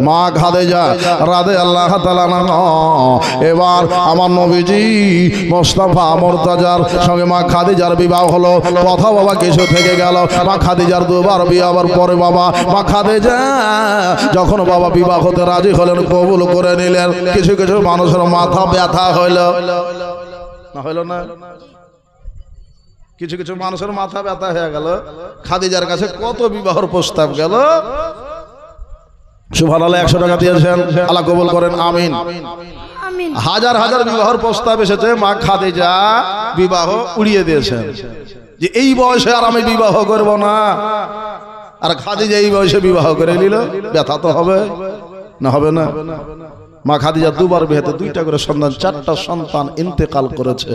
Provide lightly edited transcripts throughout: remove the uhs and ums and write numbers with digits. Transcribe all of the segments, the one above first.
মা খাদিজা রাদিয়াল্লাহু তাআলা এবার আমার নবীজি মুস্তাফা মুরতাজার সঙ্গে মা খাদিজার বিবাহ হলো। কথা বাবা কিছু থেকে গেল। মা খাদিজার দুবার বিয়ে হওয়ার পরে বাবা মা খাদিজা যখন বাবা বিবাহ হতে রাজি হলেন, কবুল করে নিলেন, কিছু কিছু মানুষের মাথা ব্যথা হইল না, হইল না? কিছু কিছু মানুষের মাথা ব্যথা হয়ে গেল। খাদিজার কাছে কত বিবাহের প্রস্তাব গেল। সুবহানাল্লাহ, 100 টাকা দিয়েছেন, আল্লাহ কবুল করেন, আমিন। হাজার হাজার বিবাহের প্রস্তাব এসেছে, মা খাদিজা বিবাহ উড়িয়ে দিয়েছেন যে এই বয়সে আর আমি বিবাহ করব না। আর খাদিজা এই বয়সে বিবাহ করে নিল, ব্যথা তো হবে না, হবে না? মা খাদিজা দুবার বিয়েতে দুইটা করে সন্তান, 4টা সন্তান ইন্তেকাল করেছে।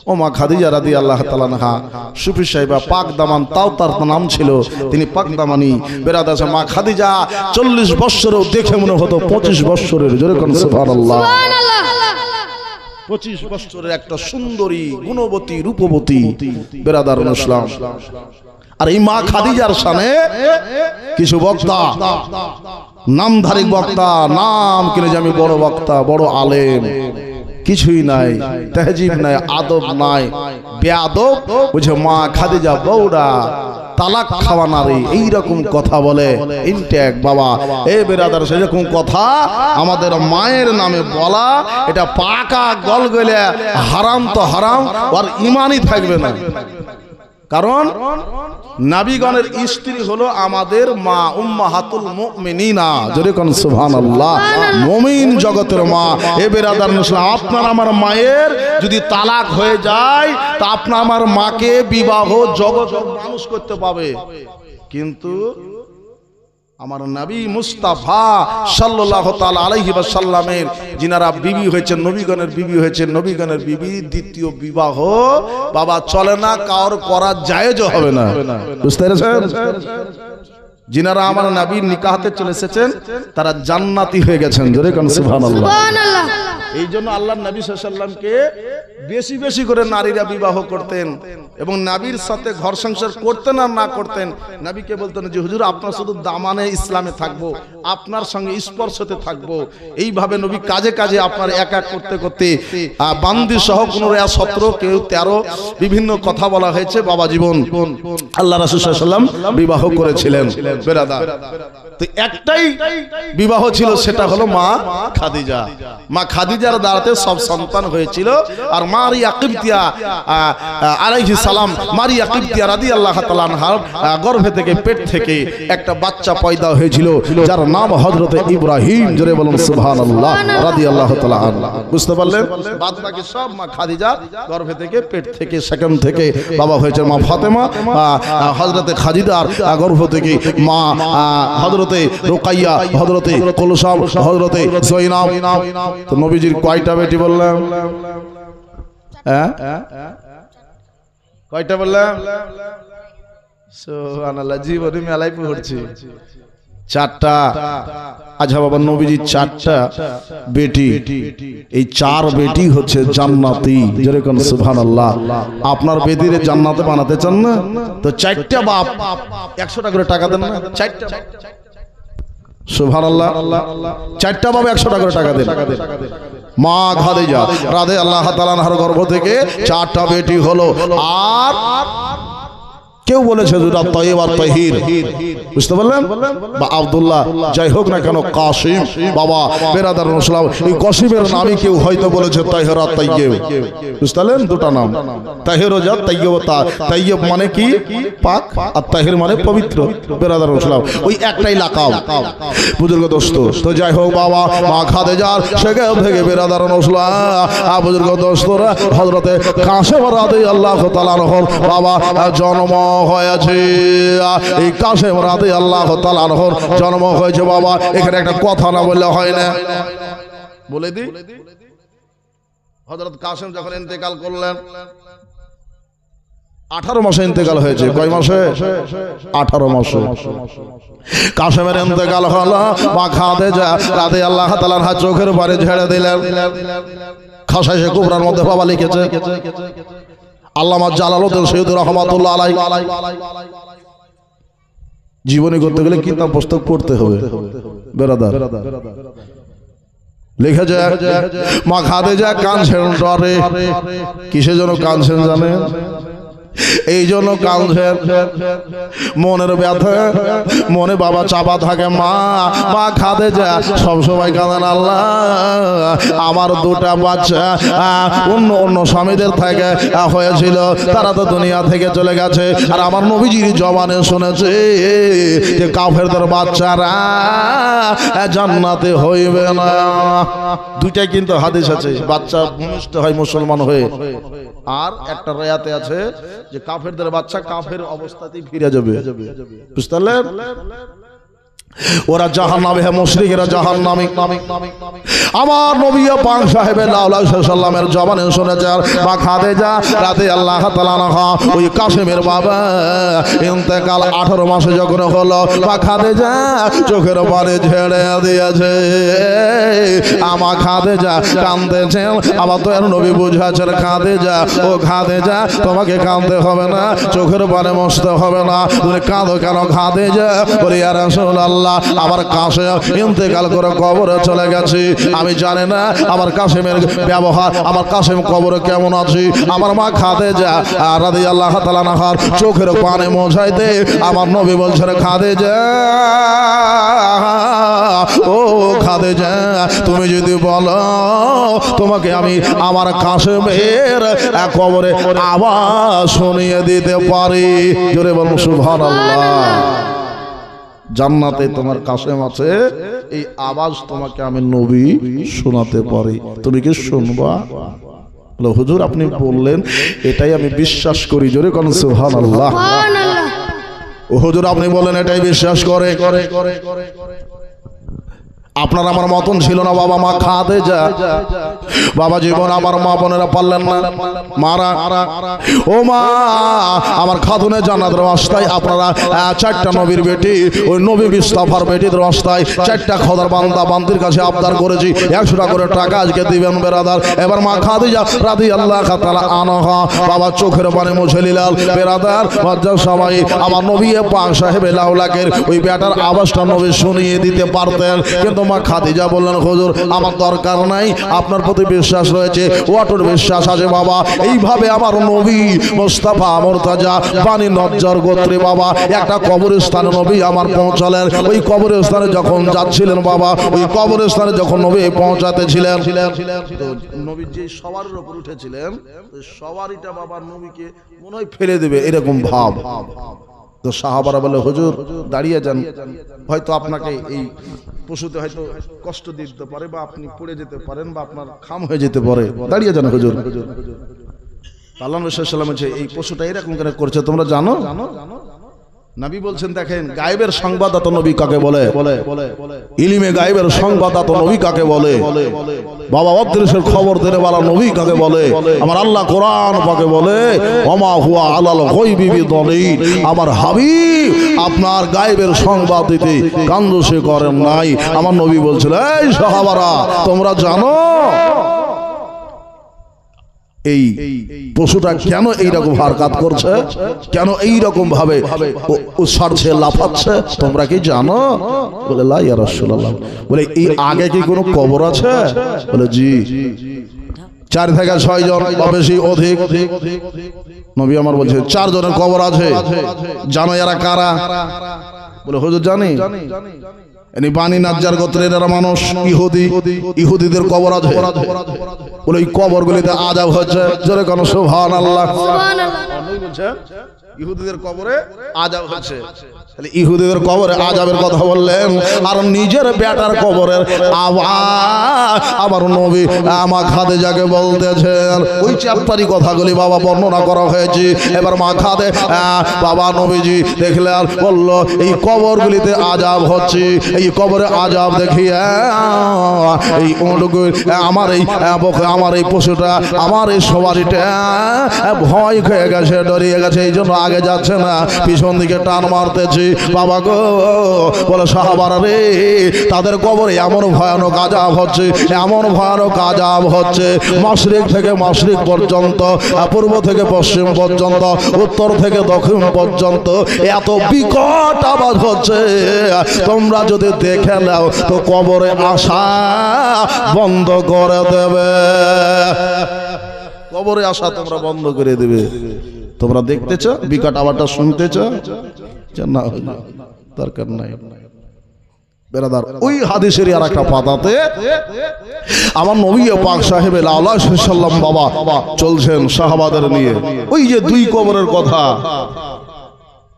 ও মা খাদিজা রাদিয়াল্লাহু তাআলা আনহা সুফি সাহেবা পাক দামান, তাও তার নাম ছিল, তিনি পাক দামানি বেরাদার। মা খাদিজা 40 বছরেও দেখে মনে হতো 25 বছরের। জোরে কোন সুবহানাল্লাহ। 25 বছরের একটা সুন্দরী, গুণবতী, রূপবতী বেরাদার ইসলাম। আর এই মা খাদিজার শানে কিছু বক্তা, নামধারী বক্তা, নাম কিনে যে আমি বড় বক্তা, বড় আলেম, কিছুই নাই, তেহজিব নাই, আদব নাই, বেয়াদব বুঝে মা খাদিজা বউরা তালাক খাওয়া নারী, এইরকম কথা বলে। ইনটেক বাবা এ বেরাদার, সেরকম কথা আমাদের মায়ের নামে বলা, এটা পাকা গল গলে হারাম তো হারাম, আর ইমানই থাকবে না। কারণ নবীগণের স্ত্রী হলো আমাদের মা, উম্মাহাতুল মুমিনিনা। জোরে কোন সুবহানাল্লাহ। মুমিন জগতের মা। এ বেরাদার মুসলিম, আপনার আমার মায়ের যদি তালাক হয়ে যায় তা আপনার আমার মাকে বিবাহ জগতের মানুষ করতে পাবে, কিন্তু আমার নবী মুস্তাফা সাল্লাল্লাহু তাআলা আলাইহি ওয়াসাল্লামের যিনারা বিবি হয়েছেন, নবীগণের বিবি হয়েছেন, নবীগণের বিবি দ্বিতীয় বিবাহ বাবা চলে না, কার করা জায়েজ হবে না। বুঝতে পেরেছেন? যিনারা আমার নবীর নিকাহতে চলে এসেছেন তারা জান্নাতি হয়ে গেছেন। জোরে কোন সুবহানাল্লাহ। এই জন্য আল্লাহর নবী সাল্লাল্লাহু আলাইহি ওয়াসাল্লামকে বেশি বেশি করে নারীরা বিবাহ করতেন, এবং নবীর সাথে ঘর সংসার করতেন আর না করতেন, নবীকে বলতেন যে হুজুর আপনার শুধু দামানে ইসলামে থাকবো, আপনার সঙ্গে স্পর্শতে থাকবো। এইভাবে নবী কাজে কাজে আপনার এক এক করতে করতে বান্দি সহ 17 কেউ 13 বিভিন্ন কথা বলা হয়েছে বাবা জীবন আল্লাহ রাসূল সাল্লাল্লাহু আলাইহি ওয়াসাল্লাম বিবাহ করেছিলেন। বেরাদার, তো একটাই বিবাহ ছিল, সেটা হলো মা খাদিজা। মা খাদিজার দ্বারাতে সব সন্তান হয়েছিল। আর মারিয়া কিবতিয়া আলাইহিস সালাম, মারিয়া কিবতিয়া রাদিয়াল্লাহু তাআলা আনহার গর্ভে থেকে, পেট থেকে একটা বাচ্চা পয়দা হয়েছিল যার নাম হযরত ইব্রাহিম। জোরে বলুন সুবহানাল্লাহ রাদিয়াল্লাহু তাআলা আনহু। বুঝতে পারলেন? বাদ বাকি সব মা খাদিজা গর্ভে থেকে, পেট থেকে, সেখান থেকে বাবা হয়েছে মা ফাতেমা, হযরতে খাদিজার গর্ভ থেকে মা হযরতে রুকাইয়া, হযরতে কুলসাম, হযরতে জয়নাব। তো নবীজির কয়টা বেটি বললাম? কয়টা বললাম? সুবহানাল্লাহ, জীবনে মেলাই পড়ছি। 4টা। আচ্ছা বাবা, নবীজির 4টা বেটি, এই 4 বেটি হচ্ছে জান্নাতি। জোরে কোন সুবহানাল্লাহ। আপনার বেটিরে জান্নাতে বানাতে চান না? তো 4টা বাপ 100 টাকা করে টাকা দেন না? 4টা সুবহানাল্লাহ, 4টা বাবা 100 টাকা করে টাকা দেন। মা খাদিজা রাদিয়াল্লাহু তাআলা আনহার গর্ভ থেকে 4টা বেটি হলো। আর কেউ বলেছে দুটা তাইয়্যিব আর তাহির। বুঝতে পারলেন? বা আব্দুল্লাহ, যাই হোক না কেন, কাসিম বাবা বেরাদার মুসলিম, এই কাসিমের নামই কেউ হয়তো বলেছে তাহির আর তাইয়্যিব। বুঝতে পারলেন? দুটো নাম, তাহির ও যা, তাইয়্যিব তা। তাইয়্যিব মানে কি? পাক, আর তাহির মানে পবিত্র। বেরাদার মুসলিম, ওই একটাই লাকাব। বুজুর্গ দোস্ত, তো যাই হোক বাবা মা খাদিজার সেখান থেকে বেরাদার মুসলিম বুজুর্গ দোস্তরা হযরতে কাসিম রাদিয়াল্লাহু তাআলা আনহুর বাবা জন্ম হয়েছে। এই কাসিম রাদিয়াল্লাহু তাআলা আনহুর জন্ম হয়েছে বাবা। এখানে একটা কথা না বললে হয় না, বলে দিই। হযরত কাসিম যখন ইন্তেকাল করলেন 18 মাসে ইন্তেকাল হয়েছে। কয় মাসে? 18 মাসে কাসিমের ইন্তেকাল হলো। মা খাদিজা রাদিয়াল্লাহু তাআলা আনহা চোখের পানি ঝেড়ে দিলেন। খাসাইশে কুবরার মধ্যে বাবা লিখেছে, আল্লামা জালালউদ্দিন সৈয়দ রাহমাতুল্লাহ আলাইহি জীবনী করতে গেলে কিতাব পুস্তক পড়তে হবে বেরাদার। লেখা যায় মা খাদিজা কাঁদছেন ডরে। কিসের জন্য কাঁদছেন জানেন? এই জন্য কাঁদছেন মনের ব্যথা, মনে বাবা চাপা থাকে। মা খাদিজা সবসময় কাঁদেন, আল্লাহ আমার দুটা বাচ্চা অন্য স্বামীদের থেকে হয়েছিল, তারা তো দুনিয়া থেকে চলে গেছে। আর আমার নবীজির জবানে শুনেছে যে কাফেরদের বাচ্চারা জান্নাতে হইবে না। দুইটাই কিন্তু হাদিস আছে, বাচ্চা ভূমিষ্ঠ হয় মুসলমান হয়ে। আর একটা রায়াতে আছে যে কাফেরদের বাচ্চা কাফের অবস্থাতেই ফিরে যাবে। বুঝতে পারলেন? ওরা জাহান্নামে, মুশরিকরা জাহান্নামী। আমার নবী পাক সাহেবের লাউলামের জবানে শুনেছেন মা খাদিজা রাদিয়াল্লাহু তাআলা আনহা ওই কাসেমের বাবা ইন্তেকাল 18 মাসে যখন হলো, মা খাদিজা চোখের পানি ঝেড়ে দিয়েছে। আমার খাদিজা কাঁদতেছেন। আমার তো এর নবী বুঝাচ্ছেন খাদিজা, ও খাদিজা তোমাকে কাঁদতে হবে না, চোখের পানি মুছতে হবে না, তুমি কাঁদো কেন খাদিজা? বলি ইয়া রাসূলুল্লাহ, আমার কাসেম ইন্তেকাল করে কবরে চলে গেছে, আমি জানি না আমার কাসেমের ব্যবহার, আমার কাসেম কবরে কেমন আছে। আমার মা খাদিজা রাদিয়াল্লাহু তাআলা আনহার চোখের পানি মোছাইতে আমার নবী বলছেন খাদিজা, ও খাদিজা তুমি যদি বলো তোমাকে আমি আমার কাসেমের কবরে আওয়াজ শুনিয়ে দিতে পারি। জোরে বলুন সুবহানাল্লাহ। জান্নাতে তোমার কাসেম আছে, এই আওয়াজ তোমাকে আমি নবী শোনাতে পারি, তুমি কি শুনবা? হুজুর আপনি বললেন, এটাই আমি বিশ্বাস করি। জোরে কোন সুবহানাল্লাহ। হুজুর আপনি বলেন এটাই বিশ্বাস করে। আপনার আমার মতন ছিল না বাবা মা খাদিজা। বাবা জীবন আমার মা বোনেরা পারলেন না, মারা ও মা আমার খাতুনে জান্নাতের রাস্তায় আপনারা 4টা নবীর বেটি, ওই নবী মুস্তাফার বেটিদের রাস্তায় 4টা খোদার বান্দা বান্দির কাছে আবদার করেছি 100 টাকা করে টাকা আজকে দিবেন বেরাদার। এবার মা খাদিজা রাদিয়াল্লাহু তাআলা আনহা বাবা চোখের পানি মুছে নিলেন বেরাদার। বাচ্চা সবাই আমার নবী পাক সাহেবে লাউলাকের ওই বেটার আওয়াজটা নবী শুনিয়ে দিতে পারতেন, কিন্তু মা খাদিজা বললেন হুজুর আমার দরকার নাই, আপনার প্রতি বিশ্বাস রয়েছে, অটুট বিশ্বাস আছে বাবা। এইভাবে আমার নবী মুস্তাফা মুরতাজা বানি নজ্জার গোত্রে বাবা একটা কবরস্থানে নবী আমার পৌঁছালেন। ওই কবরস্থানে যখন যাচ্ছিলেন বাবা, ওই কবরস্থানে যখন নবী পৌঁছাতে ছিলেন, নবী যে সওয়ারির উপর উঠেছিলেন, ওই সওয়ারিটা বাবা নবীকে মনে হয় ফেলে দেবে এরকম ভাব। তো সাহাবারা বলে হুজুর দাঁড়িয়ে যান, হয়তো আপনাকে এই পশুতে হয়তো কষ্ট দিতে পারে, বা আপনি পড়ে যেতে পারেন, বা আপনার খাম হয়ে যেতে পারে, দাঁড়িয়ে যান হুজুর। আল্লাহ নবী সাল্লাল্লাহু আলাইহি ওয়াসাল্লাম বলছে এই পশুটা এরকম করে করছে তোমরা জানো? নবী বলছেন দেখেন গায়েবের সংবাদদাতা নবী কাকে বলে, ইলমে গায়েবের সংবাদদাতা নবী কাকে বলে, বাবা অদৃশ্যের খবর দিতে ওয়ালা নবী কাকে বলে? আমার আল্লাহ কোরআন পাকে বলে ওমা হুয়া আলাল গায়বি বিদলিল। আমার হাবিব আপনার গায়েবের সংবাদ দিতে কান্দুসে করেন নাই। আমার নবী বলছিল এই সাহাবারা তোমরা জানো এই পশুটা কেন এইরকম হারকাত করছে, কেন এইরকম ভাবে উৎসারছে লাফাচ্ছে, তোমরা কি জানো? বলে লা ইয়া রাসূলুল্লাহ। বলে এই আগে কি কোনো কবর আছে? বলে জি, 4 থেকে 6 জন বা বেশি অধিক। নবী আমার বলছে 4 জনের কবর আছে, জানো এরা কারা? বলে হুজুর জানি, এনি বানি নজ্জার গোত্রের এরা মানুষ, ইহুদি, ইহুদিদের কবর আছে। বলে এই কবরগুলিতে আযাব হচ্ছে। জোরে কোন সুবহানাল্লাহ। সুবহানাল্লাহ। ইহুদিদের কবরে আযাব হচ্ছে। তাহলে ইহুদিদের কবরে আযাবের কথা বললেন, আর নিজের বেটার কবরের আওয়াজ আমার নবী মা খাদিজাকে বলতেছেন। ওই চ্যাপ্টারি কথাগুলি বাবা বর্ণনা করা হয়েছে। এবার মা খাদে বাবা নবীজি দেখলেন, বলল এই কবরগুলিতে আযাব হচ্ছে, এই কবরে আযাব দেখিয়ে এই আমার এই পশুটা, আমার এই সওয়ারিটা ভয় খেয়ে গেছে, ডরিয়ে গেছে, এই জন্য আগে যাচ্ছে না, পিছন দিকে টান মারতেছি। বাবা গো বলে সাহাবারা রে তাদের কবরে এমন ভয়ানক আযাব হচ্ছে, এমন ভয়ানক আযাব হচ্ছে, মাশরিক থেকে মাশরিক পর্যন্ত, পূর্ব থেকে পশ্চিম পর্যন্ত, উত্তর থেকে দক্ষিণ পর্যন্ত এত বিকট আওয়াজ হচ্ছে, তোমরা যদি দেখে নাও তো কবরে আসা বন্ধ করে দেবে, কবরে আসা তোমরা বন্ধ করে দেবে। তোমরা দেখতেছ বিকট আওয়াজটা শুনতেছ না, দরকার নাই বেরাদার। ওই হাদিসের আর একটা পাতাতে আমার নবী পাক সাহেব আল্লাহ সাল্লাম বাবা চলছেন সাহাবাদের নিয়ে, ওই যে দুই কবরের কথা,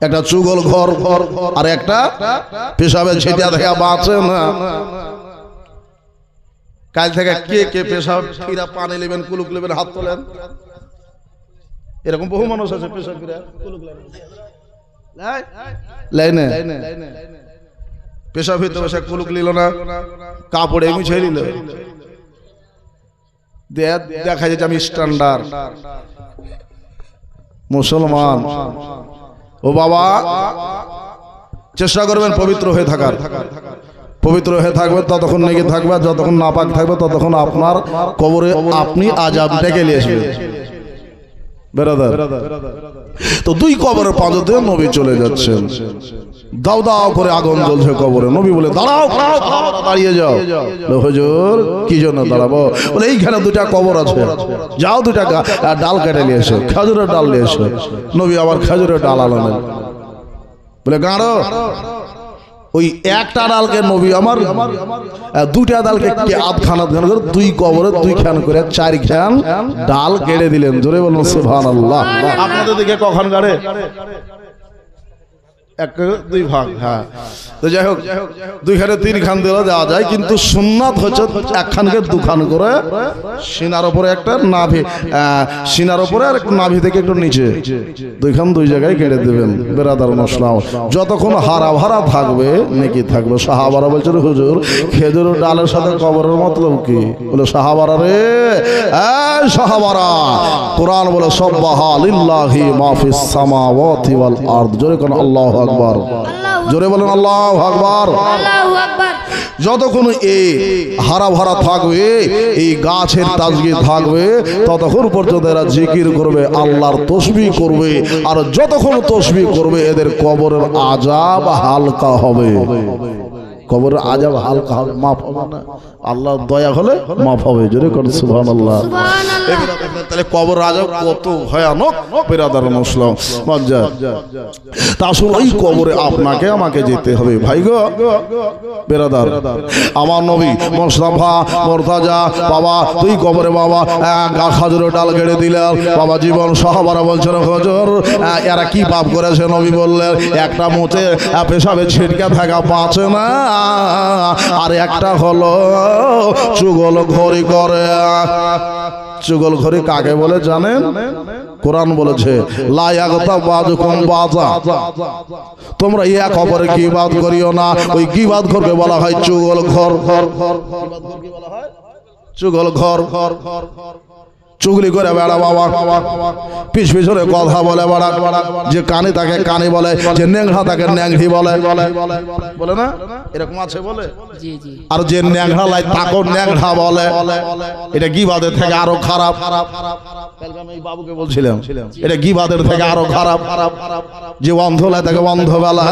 একটা চুগল ঘর আর একটা পেশাবে ছিটিয়া থেকে বাঁচে না। কাল থেকে কে কে পেশাব ফিরা পানি নেবেন, কুলুক নেবেন, হাত তোলেন। এরকম বহু মানুষ আছে পেশাব ফিরা কুলুক লাইনে পেশাব ফিরতে বসে কুলুক নিল না, কাপড়ে মুছে নিল, দেখা যাচ্ছে আমি স্ট্যান্ডার্ড মুসলমান। ও বাবা চেষ্টা করবেন পবিত্র হয়ে থাকার, পবিত্র হয়ে থাকবে ততক্ষণ নেগে থাকবে, যতক্ষণ নাপাক থাকবে ততক্ষণ আপনার কবরে আপনি আযাব ডেকে নিয়ে আসবে বেরাদার। তো দুই কবরের পাঁজতে নবী চলে যাচ্ছেন, দাও দাও করে আগুন জ্বলছে কবরে। নবী বলে দাঁড়াও, দাঁড়িয়ে যাও। হুজুর কি জন্য দাঁড়াবো? বলে এইখানে দুটা কবর আছে, যাও দুটা ডাল কেটে নিয়ে এসো, খেজুরের ডাল নিয়ে এসো। নবী আবার খেজুরের ডাল আনলেন, বলে গাঁড়ো। ওই একটা ডালকে নবী আমার দুটা ডালকে আধখানা করে দুই কবরে দুই খান করে চার খান ডাল কেটে দিলেন। জোরে বলুন সুবহানাল্লাহ। আপনাদের দিকে কখন গাড়ে? এক দুই ভাগ, হ্যাঁ। তো যাই হোক দুইখানে তিন খান দেওয়া যাওয়া যায়, কিন্তু সুন্নাত হচ্ছে একখানকে দুখান করে সিনার উপরে একটা নাভি, সিনার উপরে আর নাভি থেকে একটু নিচে দুইখান দুই জায়গায় কেটে দেবেন বেরাদার মুসলিম। যতক্ষণ হারা ভারা থাকবে নেকি থাকবে। সাহাবারা বলছেন হুজুর খেজুর ডালের সাথে কবরের মতলব কি? বলে সাহাবারা রে এই সাহাবারা, কোরআন বলে সাব্বাহা লিল্লাহি মা ফিস সামাওয়াতি ওয়াল আরদ। জোরে কোন আল্লাহু আকবার, জোরে বলেন আল্লাহু আকবার। যতক্ষণ এই হারা ভরা থাকবে, এই গাছের তাজগি থাকবে, ততক্ষণ পর্যন্ত এরা জিকির করবে, আল্লাহর তসবিহ করবে। আর যতক্ষণ তসবিহ করবে এদের কবরের আযাব হালকা হবে, কবরের আযাব হালকা হবে, মাফ হবে না। আল্লাহর দয়া হলে মাফ হবে। জোরে করে সুবহানাল্লাহ। তাহলে কবর আযাব কত ভয়ানক বেরাদার মুসলিম মজ্জা। তা আসলে ওই কবরে আপনাকে আমাকে যেতে হবে ভাই গো বেরাদার। আমার নবী মুস্তাফা মুরতাজা বাবা দুই কবরে বাবা খাজুরের ডাল কেটে দিলেন বাবা। জীবন সাহাবারা বলছেন হুজুর এরা কি পাপ করেছে? নবী বললেন একটা মুতে পেশাবে ছিটকা থাকা বাঁচে না, আর একটা হলো চুগল ঘড়ি করে। চুগল ঘড়ি কাকে বলে জানেন? কোরআন বলেছে লা ইয়াগতা বাযুকুম বাযা, তোমরা এক অপরের গীবাত করিও না। ওই গীবাত করবে বলা হয় চুগল ঘর। চুগল ঘর চুগলি করে বেড়া বাবা, পিছ পিছনে কথা বলে বেড়া, যে কানে তাকে কানে বলে, যে ন্যাংড়া তাকে ন্যাংড়ি বলে, বলে না এরকম আছে বলে। আর যে ন্যাংড়া লাই তাকে ন্যাংড়া বলে, এটা গীবাদের থেকে আরো খারাপ। আমি বাবুকে বলছিলাম এটা গীবাদের থেকে আরো খারাপ। যে অন্ধ লাই তাকে অন্ধ বলা,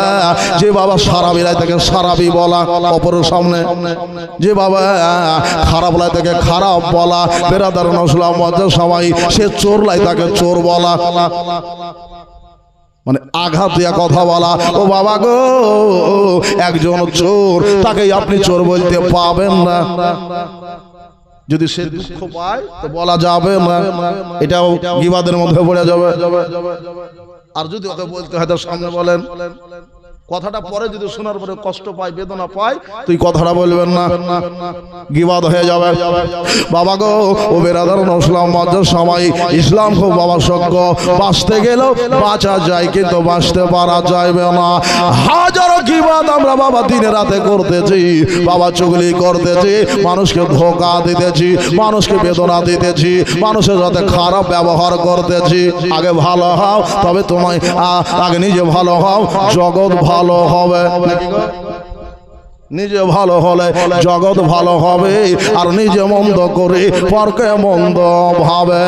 যে বাবা সারাবি লাই তাকে সারাবি বলা অপরের সামনে, যে বাবা খারাপ লাই তাকে খারাপ বলা। বেরাদার মুসলিম সবাই সে চোর লাই তাকে চোর বলা, মানে আঘাত দিয়া কথা বলা। ও বাবা গো একজন চোর, তাকে আপনি চোর বলতে পাবেন না। যদি সে দুঃখ পায় তো বলা যাবে না, এটাও গীবাদের মধ্যে পড়ে যাবে। আর যদি ওকে বলতে হয় তার সামনে বলেন, কথাটা পরে যদি শোনার পরে কষ্ট পায় বেদনা পায় তুই কথাটা বলবেন না, গীবাদ হয়ে যাবে। বাবা গো ও বেরাদার মুসলিম মজ্জার সময় ইসলাম খুব আবশ্যক। বাঁচতে গেলেও বাঁচা যায় কিন্তু বাঁচতে পারা যাবে না। হাজারো গীবাদ আমরা বাবা দিনে রাতে করতেছি, বাবা চুগলি করতেছি, মানুষকে ধোঁকা দিতেছি, মানুষকে বেদনা দিতেছি, মানুষের সাথে খারাপ ব্যবহার করতেছি। আগে ভালো হও তবে তোমায়, আগে নিজে ভালো হও, জগৎ ভালো ভালো হবে নাকি গো? নিজে ভালো হলে জগৎ ভালো হবে, আর নিজে মন্দ করে পরকে মন্দ ভাবে।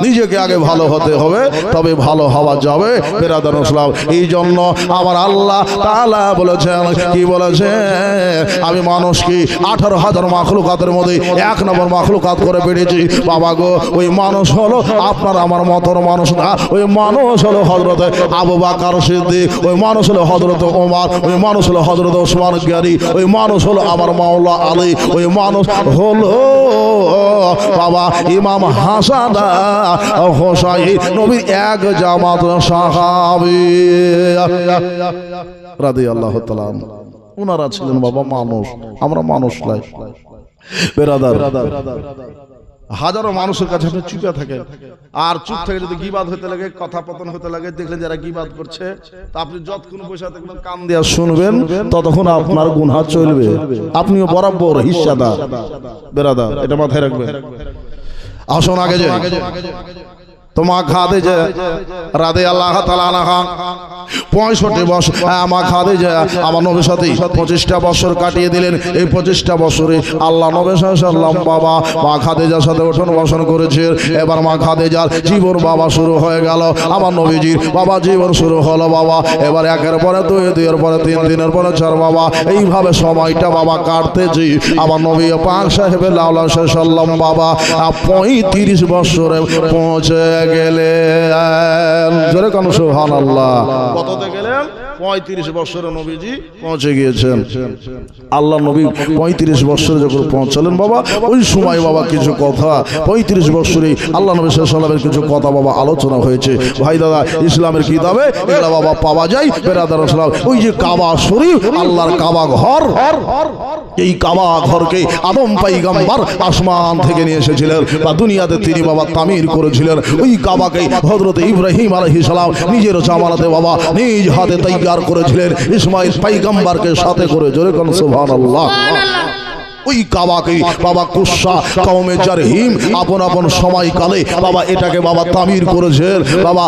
নিজেকে আগে ভালো হতে হবে, তবে ভালো হওয়া যাবে। বেরাদার ইসলাম, এই জন্য আমার আল্লাহ তাআলা বলেছেন, কি বলেছে, আমি মানুষকে 18,000 মাখলুকাতের মধ্যে 1 নম্বর মাখলুকাত করে পেরেছি। বাবা গো, ওই মানুষ হলো আপনার আমার মতর মানুষ না। ওই মানুষ হলো হযরত আবু বকর সিদ্দিক, ওই মানুষ হলো হযরত ওমর, ওই মানুষ হলো হযরত ওসমান গনি, ওই মানুষ হলো আমার মাওলা আলী, ওই মানুষ হলো বাবা ইমাম হাসান হোসাইন, নবীর এক জামাত সাহাবী রাদিয়াল্লাহু তাআলা। ওনারা ছিলেন বাবা মানুষ, আমরা মানুষ নয়। বেরাদার, হাজারো মানুষের কাছে আপনি চুপে থাকেন, আর চুপ থেকে যদি গীবাত হতে লাগে, কথা পতন হতে লাগে, দেখলেন যারা গীবাত করছে, তা আপনি যতক্ষণ বসে থাকবেন কান দিয়া শুনবেন, ততক্ষণ আপনার গুনাহ চলবে, আপনিও বরাবর হিস্সাদার। বেরাদার, এটা মাথায় রাখবেন। আসুন আগে যে তোমা খাদিজা রাদিয়াল্লাহু তাআলা আনহা 65 বছর মা খাদিজা আমার নবীর সাথে 25টা বছর কাটিয়ে দিলেন। এই 25টা বছরে আল্লাহ নবী সাল্লাল্লাহু আলাইহি ওয়াসাল্লাম বাবা মা খাদিজার সাথে উঠন বসন করেছেন। এবার মা খাদিজার জীবন বাবা শুরু হয়ে গেল, আমার নবীজির বাবা জীবন শুরু হলো বাবা। এবার একের পরে 2, 2-এর পরে 3, 3-এর পরে 4 বাবা, এইভাবে সময়টা বাবা কাটতেছি। আমার নবী পাক সাহেবের লাউলা সাল্লাম বাবা 35 বছরে পৌঁছে গেলেন। জোরে কোন সুবহানাল্লাহ। কততে গেলেন? 35 বছরে নবীজি পৌঁছে গিয়েছেন। আল্লাহ নবী 35 বছরে যখন পৌঁছলেন বাবা, ওই সময় বাবা কিছু কথা 35 বছরে আল্লাহ নবী সাল্লাল্লাহু আলাইহি ওয়াসাল্লামের কিছু কথা বাবা আলোচনা হয়েছে। ভাই দাদা, ইসলামের কিতাবে এগুলা বাবা পাওয়া যায়। বেরাদার ইসলাম, ওই যে কাবা শরীফ, আল্লাহর কাবা ঘর, এই কাবা ঘরকে আদম পয়গম্বর আসমান থেকে নিয়ে এসেছিলেন, বা দুনিয়াতে তিনি বাবা তামির করেছিলেন। ওই কাবাকে হযরত ইব্রাহিম আলাইহিস সালাম নিজের জামানাতে বাবা নিজ হাতে তৈয়ার করেছিলেন, ইসমাইল পয়গম্বরকে সাথে করে। জোরে কোন সুবহানাল্লাহ। ওই কাবাকে বাবা কুসা কওমে জারহিম আপন আপন সময়কালে বাবা এটাকে বাবা তামির করেছেন। বাবা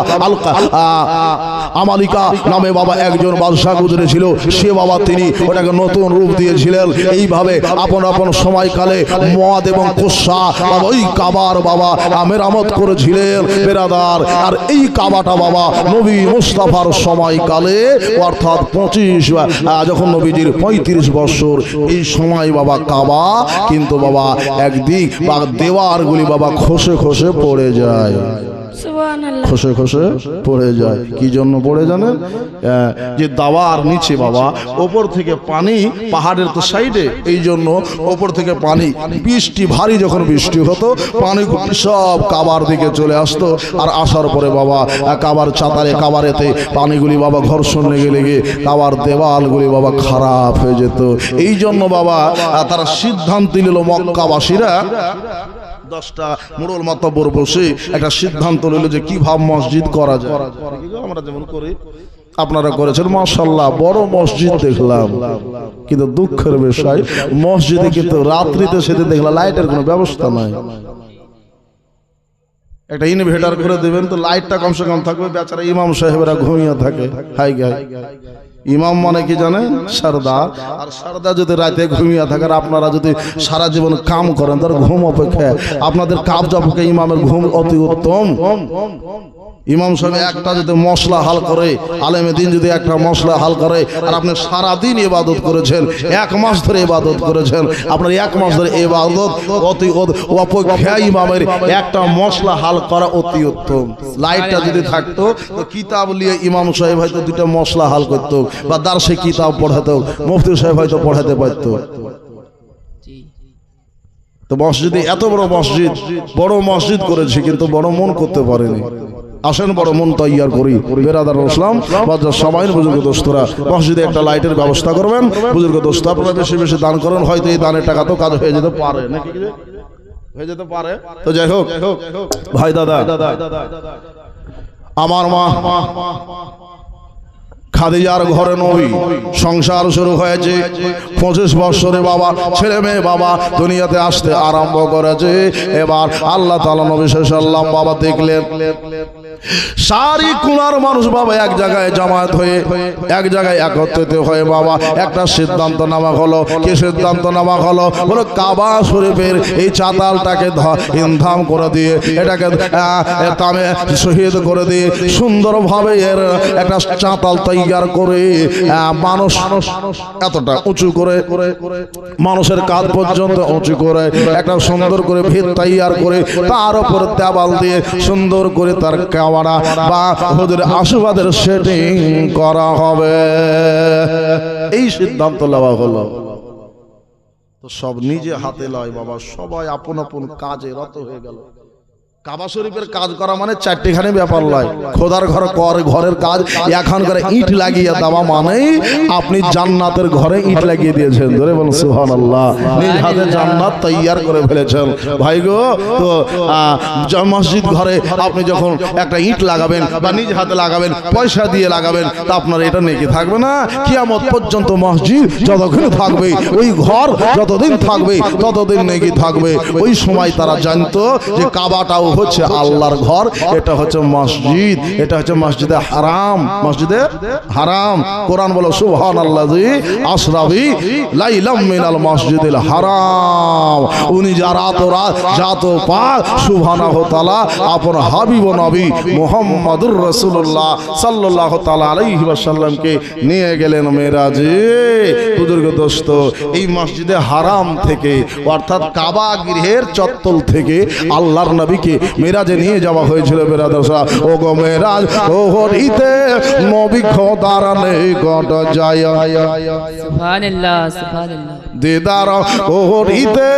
আমালিকা নামে বাবা একজন বাদশা গুজরেছিল, সে বাবা তিনি ওটাকে নতুন রূপ দিয়েছিলেন। এইভাবে আপন আপন সময়কালে মুয়াদ এবং কুসা বাবা ওই কাবার বাবা মেরামত করেছিলেন। বেরাদার, আর এই কাবাটা বাবা নবী মুস্তাফার সময়কালে, অর্থাৎ 25 যখন নবীজির 35 বছর, এই সময় বাবা কাবা কিন্তু বাবা একদিক বা দেওয়ারগুলি বাবা খসে খসে পড়ে যায়, খসে খসে পড়ে যায়। কি জন্য পড়ে জানেন? যে দাওয়ার নিচে বাবা ওপর থেকে পানি, পাহাড়ের তো সাইডে, এই জন্য ওপর থেকে পানি, বৃষ্টি ভারী যখন বৃষ্টি হতো, পানি সব কাবার দিকে চলে আসতো। আর আসার পরে বাবা কাবার চাতারে, কাবারেতে পানিগুলি বাবা ঘর্ষণ লেগে লেগে কাবার দেওয়ালগুলি বাবা খারাপ হয়ে যেত। এই জন্য বাবা তারা সিদ্ধান্ত নিল, মক্কাবাসীরা 10টা মুরল মাতব্বর বসে একটা সিদ্ধান্ত নিল যে কিভাবে মসজিদ করা যায়। আমরা যেমন করি, আপনারা করেছেন মাশাআল্লাহ, বড় মসজিদ দেখলাম, কিন্তু দুঃখের বিষয় মসজিদে কিন্তু রাত্রিতে সেদিন দেখলাম লাইটের কোনো ব্যবস্থা নাই। একটা ইনভার্টার করে দেবেন তো লাইটটা কমসে কম থাকবে, বেচারা ইমাম সাহেবরা ঘুমিয়ে থাকে। হাই গাই, ইমাম মানে কি জানেন? সরদার। আর সরদার যদি রাতে ঘুমিয়ে থাকে, আর আপনারা যদি সারা জীবন কাম করেন, তার ঘুম অপেক্ষা আপনাদের কাবজা পক্ষে ইমামের ঘুম অতি উত্তম। ইমাম সাহেব একটা যদি মশলা হাল করে, আলেমে দিন যদি একটা মশলা হাল করে, আর আপনি সারাদিন ইবাদত করেছেন, 1 মাস ধরে ইবাদত করেছেন, আপনার 1 মাস ধরে ইবাদত অতি অপেক্ষা ইমামের একটা মশলা হাল করা অতি উত্তম। লাইটটা যদি থাকতো তো কিতাব নিয়ে ইমাম সাহেব হয়তো 2টা মশলা হাল করতো, বা দার্শে কিতাব পড়াতো, মুফতি সাহেব হয়তো পড়াতে পারতো। তো মসজিদে এত বড় মসজিদ, বড় মসজিদ করেছি, কিন্তু বড় মন করতে পারেনি। আসেন বড় মন তৈয়ার করি। বেরাদার ইসলাম, সবাই বুজুর্গ দোস্তরা, মসজিদে একটা লাইটের ব্যবস্থা করবেন। বুজুর্গ দোস্ত, আপনারা বেশি বেশি দান করেন, হয়তো এই দানের টাকা তো কাজ হয়ে যেতে পারে, নাকি হয়ে যেতে পারে। তো যাই হোক ভাই দাদা, আমার মা খাদিজার ঘরে নবী সংসার শুরু হয়েছে। 25 বছরে বাবা ছেলে মেয়ে বাবা দুনিয়াতে আসতে আরম্ভ করেছে। এবার আল্লাহ তাআলা নবী সাল্লাল্লাহু আলাইহি ওয়াসাল্লাম বাবা দেখলেন সারি কোনার মানুষ বাবা এক জায়গায় জামায়াত হয়ে এক জায়গায় একত্রিত হয়ে বাবা একটা সিদ্ধান্ত নেওয়া হলো। কি সিদ্ধান্ত নেওয়া হলো? বলো কাবা শরীফের এই চাতালটাকে ইনধাম করে দিয়ে এটাকে তামে শহীদ করে দিয়ে সুন্দরভাবে এর একটা চাতাল তৈয়ার করে মানুষ এতটা উঁচু করে মানুষের কাঁধ পর্যন্ত উঁচু করে একটা সুন্দর করে ভিত তৈয়ার করে তার উপর দেওয়াল দিয়ে সুন্দর করে তার কাওয়াড়া বা হুজুর আশীর্বাদের সেটিং করা হবে। এই সিদ্ধান্ত নেওয়া হলো। তো সব নিজে হাতে লয় বাবা, সবাই আপন আপন কাজে রত হয়ে গেল। কাবা শরীফের কাজ করা মানে চারটিখানি ব্যাপার নয়। খোদার ঘরের কাজ এখন করে ইট লাগিয়ে দেওয়া মানেই আপনি জান্নাতের ঘরে ইট লাগিয়ে দিয়েছেন। ধরে বলুন সুবহানাল্লাহ। নিজ হাতে জান্নাত তৈয়ার করে ফেলেছেন ভাই গো। তো মসজিদ ঘরে আপনি যখন একটা ইট লাগাবেন বা নিজ হাতে লাগাবেন, পয়সা দিয়ে লাগাবেন, তা আপনার এটা নেকি থাকবে না? কিয়ামত পর্যন্ত মসজিদ যতক্ষণ থাকবে, ওই ঘর যতদিন থাকবে ততদিন নেকি থাকবে। ওই সময় তারা জানতো যে কাবাটাও হচ্ছে আল্লাহর ঘর, এটা হচ্ছে মসজিদ, এটা হচ্ছে মসজিদে হারাম। মসজিদে হারাম। কোরআন বলো সুবহানাল্লাযী আসরাবি লাইলাম মিনাল মসজিদিল হারাম। উনি যারা তোরা জাত পাক সুবহানাহু তাআলা আপন হাবিব নবী মুহাম্মদুর রাসূলুল্লাহ সাল্লাল্লাহু তাআলা আলাইহি ওয়াসাল্লামকে নিয়ে গেলেন মেরাজে। বুজুর্গ দোস্ত, এই মসজিদে হারাম থেকে অর্থাৎ কাবা গৃহের চত্বর থেকে আল্লাহর নবীকে মেরাজে নিয়ে যাওয়া হয়েছিল। বেরাদার ও গো মেরাজ ও হরিতে নবী খোদার নিকট যায়, সুবহানাল্লাহ সুবহানাল্লাহ, দিদার ও হরিতে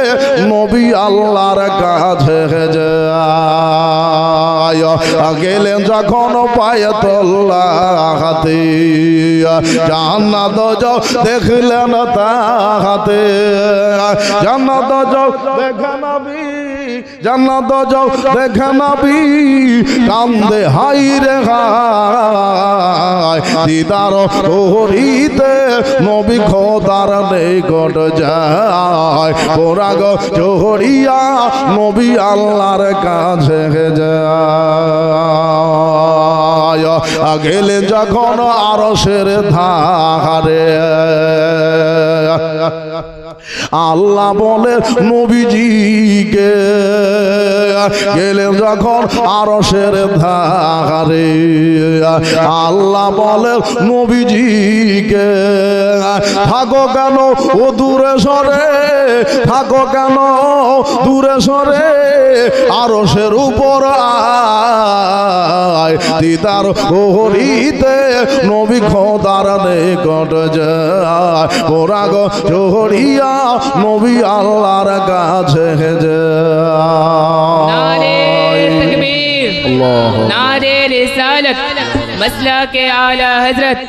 নবী আল্লাহর কাছে যায়। গেলেন যখন বায়তুল্লাহতে, জান্নাত দেখলেন তাহাতে, জান্নাত দেখে নবী, জান্নাত দেখে নবী কান্দে হাই রে হায়। দিদার করিতে নবী খোদার নিকট যায়, পোরাগ চহরিয়া নবী আল্লাহর কাছে যায়। গেলে যখন আরশের ধারে, আল্লাহ বলে নবীজিকে, গেলে যখন আরশের ধারে, আল্লাহ বলে নবীজিকে, থাকো কেন ও দূরে সরে, থাকো কেন দূরে সরে, আরশের উপর আয়। দিদার করিতে নবী খোদার নিকট যায়, পোরাগ চহরিয়া নবী আল্লাহর কাছে যায়। নারে তাকবীর, নারে রিসালত, मसला के आला हजरत,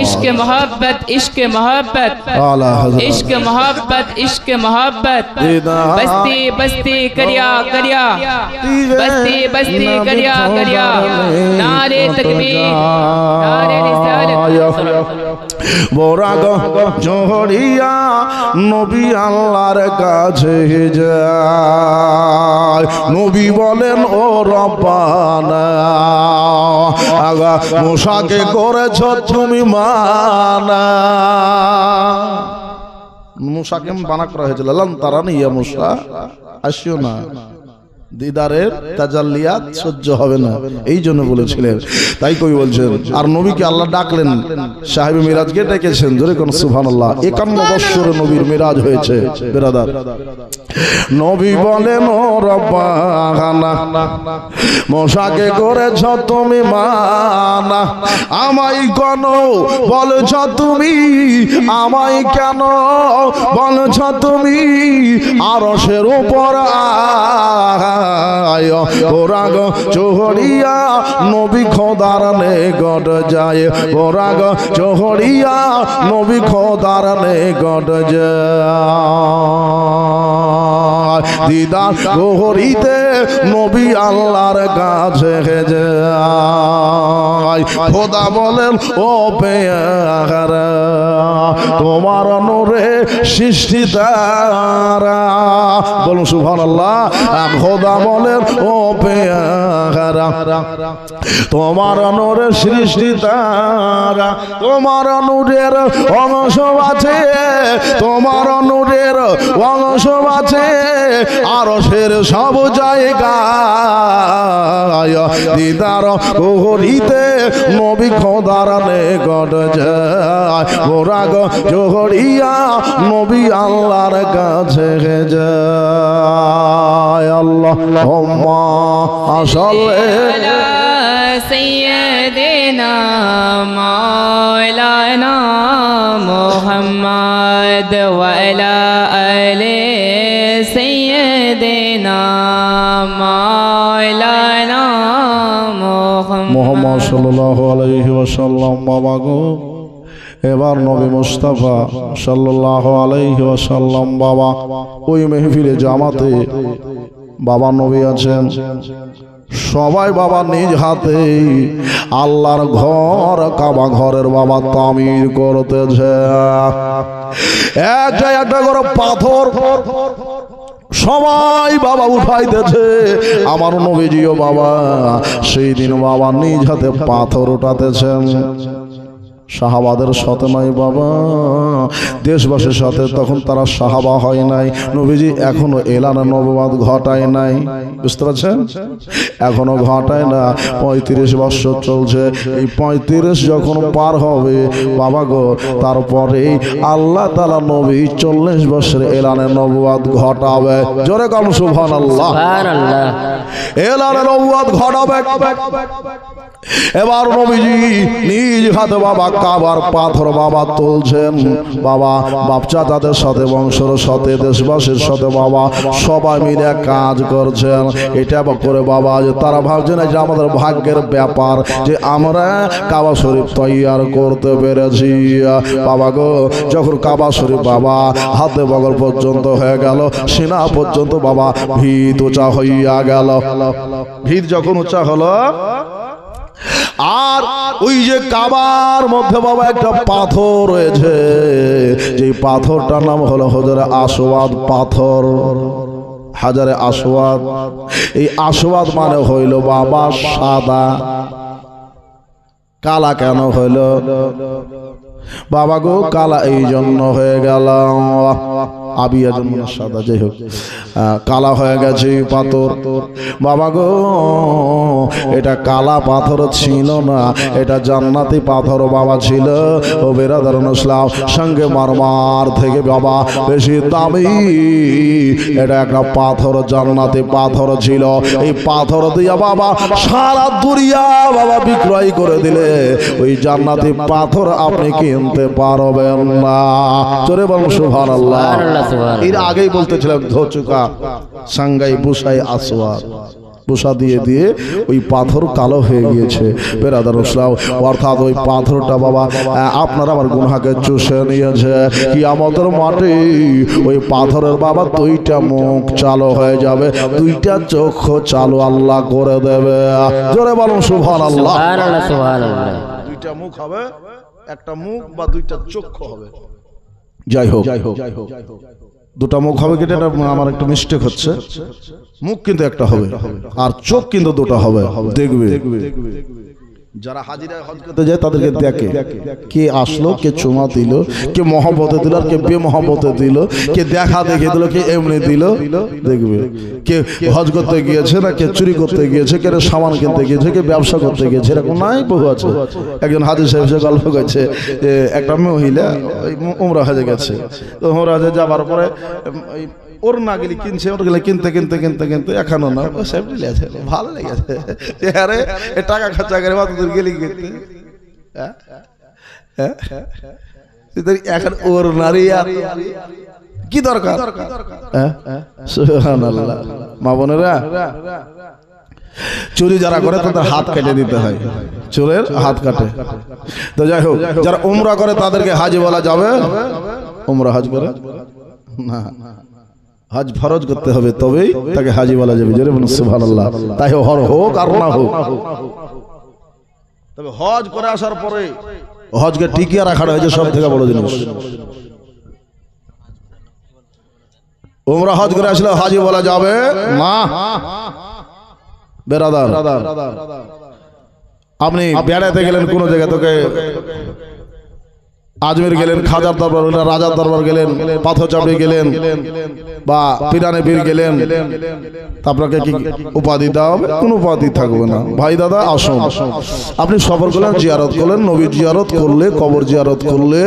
इश्क मोहब्बत, इश्क मोहब्बत, इश्क मोहब्बत, इश्क मोहब्बत, बस्ती बस्ती करिया करिया, बस्ती बस्ती करिया करिया। नारे तकबीर, नारे रिसालत। বোরাগ চহরিয়া নবী আল্লাহর কাছে যায়। নবী বলেন ও রব্বানা, আগা মুসাকে করেছ তুমি মানা। মুসাকে মানা করা হয়েছিল, লান তারানি ইয়া মুসা, আসিও না, দিদারের তাজাল্লিয়াত সহ্য হবে না, এই জন্য বলেছিলেন। তাই কই বলছেন। আর নবীকে আল্লাহ ডাকলেন, সাহেবে মিরাজকে ডেকেছেন। জোরে কোন সুবহানাল্লাহ। 51 বছরে নবীর মিরাজ হয়েছে বেরাদার। নবী বলেন ও রব্বানা, মুসাকে করেছ তুমি মানা, আমায় কেন বলছ তুমি, আমায় কেন বলছ তুমি, আরশের উপর আয়। পোরাগ চহরিয়া নবী খোদার নিকট যায়, পোরাগ চহরিয়া নবী খোদার নিকট যায়। দিদার করিতে নবী আল্লাহর কাছে যায়। খোদা বলেন ও পেয়ারা তোমার নূরে সৃষ্টি তারা, বলুন সুবহানাল্লাহ। খোদা বলেন ও পেয়ারা তোমার নূরে সৃষ্টি তারা, তোমার নূরের অংশ আছে, তোমার নূরের অংশ আছে আরশের সব জায়গায়। দিদার করিতে নবী খোদার নিকট যায়, গোরাগ জহরিয়া নবী আল্লাহর কাছে যায়। আল্লাহুম্মা সাল্লি سيدنا مولانا محمد وعلى آل سيدنا مولانا মুহাম্মদ সাল্লাল্লাহু আলাইহি ওয়াসাল্লাম। বাবা গো এবার নবী মুস্তাফা সাল্লাল্লাহু আলাইহি ওয়াসাল্লাম বাবা ওই মেহফিলে জামাতে বাবা নবী আছেন, সবাই বাবা নিজ হাতে আল্লাহর ঘর কাবা ঘরের বাবা তামির করতেছে। একটা একটা করে পাথর সবাই বাবা উঠাইতেছে। আমার নবীজিও বাবা সেই দিন বাবা নিজ হাতে পাথর উঠাতেছেন। সাহাবাদের সাথে নয় বাবা, দেশবাসীর সাথে, তখন তারা সাহাবা হয় নাই। নবীজি এখনো এলানে নবুয়ত ঘটায় নাই, বুঝতে পারছেন? এখনো ঘটায় না। 35 বছর চলছে। এই 35 যখন পার হবে বাবা গো, তারপরে আল্লাহ তাআলা নবী 40 বছর এলানে নবুয়ত ঘটাবে। জোরে কাম সুবহানাল্লাহ, সুবহানাল্লাহ। এলানে নবুয়ত ঘটাবে। এবার নবীজি নিজ হাতে বাবা কাবার পাথর বাবা তুলছেন। বাবা বাপচা তাদের সাথে, বংশের সাথে, দেশবাসীর সাথে বাবা সবাই মিলে কাজ করছেন। এটা করে বাবা যে তারা ভাবছেন যে আমাদের ভাগ্যের ব্যাপার যে আমরা কাবা শরীফ তৈয়ার করতে পেরেছি। বাবা গো যখন কাবা শরীফ বাবা হাতে বগল পর্যন্ত হয়ে গেল, সিনা পর্যন্ত বাবা ভিত উঁচা হইয়া গেল। ভিত যখন উঁচা হলো, আর ওই যে কাবার মধ্যে বাবা একটা পাথর রয়েছে, যে পাথরটার নাম হলো হাজারে আসওয়াদ পাথর। হাজারে আসওয়াদ, এই আসওয়াদ মানে হইল বাবা সাদা। কালা কেন হইল বাবা গো? কালা এই জন্য হয়ে গেল, আবিয়া জন্য সাদা, যাই হোক কালা হয়ে গেছে পাথর। বাবা গো এটা কালা পাথর ছিল না, এটা জান্নাতি পাথর বাবা ছিল। ও বেরাদারুন ইসলাম, সঙ্গে মারমার থেকে বাবা বেশি দামি এটা একটা পাথর, জান্নাতি পাথর ছিল। এই পাথর দিয়া বাবা সারা দুনিয়া বাবা বিক্রয় করে দিলে ওই জান্নাতি পাথর আপনি কিনতে পারবেন না। চলে বলুন সুবহানাল্লাহ। এর আগেই বলতেছিলাম ধোচুকা সাঙ্গাই বুসাই আসওয়াদ, বুসা দিয়ে দিয়ে ওই পাথর কালো হয়ে গিয়েছে বেরাদার ইসলাম। অর্থাৎ ওই পাথরটা বাবা আপনার আমার গুনাহকে চুষে নিয়েছে। কিয়ামতের মাঠে ওই পাথরের বাবা 2টা মুখ চালু হয়ে যাবে, 2টা চোখ চালু আল্লাহ করে দেবে। জোরে বলুন সুবহানাল্লাহ। সুবহানাল্লাহ, সুবহানাল্লাহ। 2টা মুখ হবে, একটা মুখ বা 2টা চক্ষু হবে। যাই হোক 2টা মুখ হবে, কিন্তু এটা আমার একটা মিস্টেক হচ্ছে। মুখ কিন্তু একটা হবে আর চোখ কিন্তু 2টা হবে। দেখবে যারা হাজিরা হজ করতে যায় তাদেরকে দেখে কে আসলো, কে চুমা দিল, কে মহব্বতে দিল, আর কে বেমহব্বতে দিল, কে দেখা দেখে দিল, কে এমনি দিল। দেখবে কে হজ করতে গিয়েছে না কে চুরি করতে গিয়েছে, কে সামান কিনতে গিয়েছে, কে ব্যবসা করতে গিয়েছে, এরকম নাই বহু আছে। একজন হাজির সাহেব সে গল্প করছে যে একটা মহিলা উমরা হজে গেছে, তো উমরা হজে যাবার পরে ওর না গেলি কিনছে, ওর গেলে কিনতে কিনতে কিনতে কিনতে এখনো না ভালো লেগেছে, আরে টাকা খরচা করে তোদের গেলি কিনতে এখন ওর নারী কি দরকার? সুবহানাল্লাহ। মা বোনেরা, চুরি যারা করে তাদের হাত কেটে দিতে হয়, চোরের হাত কাটে। তো যাই হোক, যারা উমরা করে তাদেরকে হাজি বলা যাবে? উমরা হজ করে না, হজ ফরজ করতে হবে, তবেই তাকে হাজি বলা যাবে। জোরে বলুন সুবহানাল্লাহ। তাই হর হোক আর না হোক, তবে হজ করে আসার পরে হজকে টিকিয়ে রাখাটা হয়েছে সব থেকে বড় জিনিস। উমরা হজ করে আসলে হাজি বলা যাবে না। বেরাদার, আপনি বেড়াতে গেলেন কোন জায়গায়, তোকে আজমির গেলেন, খাজার দরবার গেলেন, রাজার দরবার গেলেন, পাথর চাপড়ি গেলেন বা পিরানে পীর গেলেন, আপনাকে কি উপাধি দেওয়া হবে? কোন উপাধি থাকবে না। ভাই দাদা আসুন, আপনি সফর করলেন, জিয়ারত করলেন। নবীর জিয়ারত করলে, কবর জিয়ারত করলে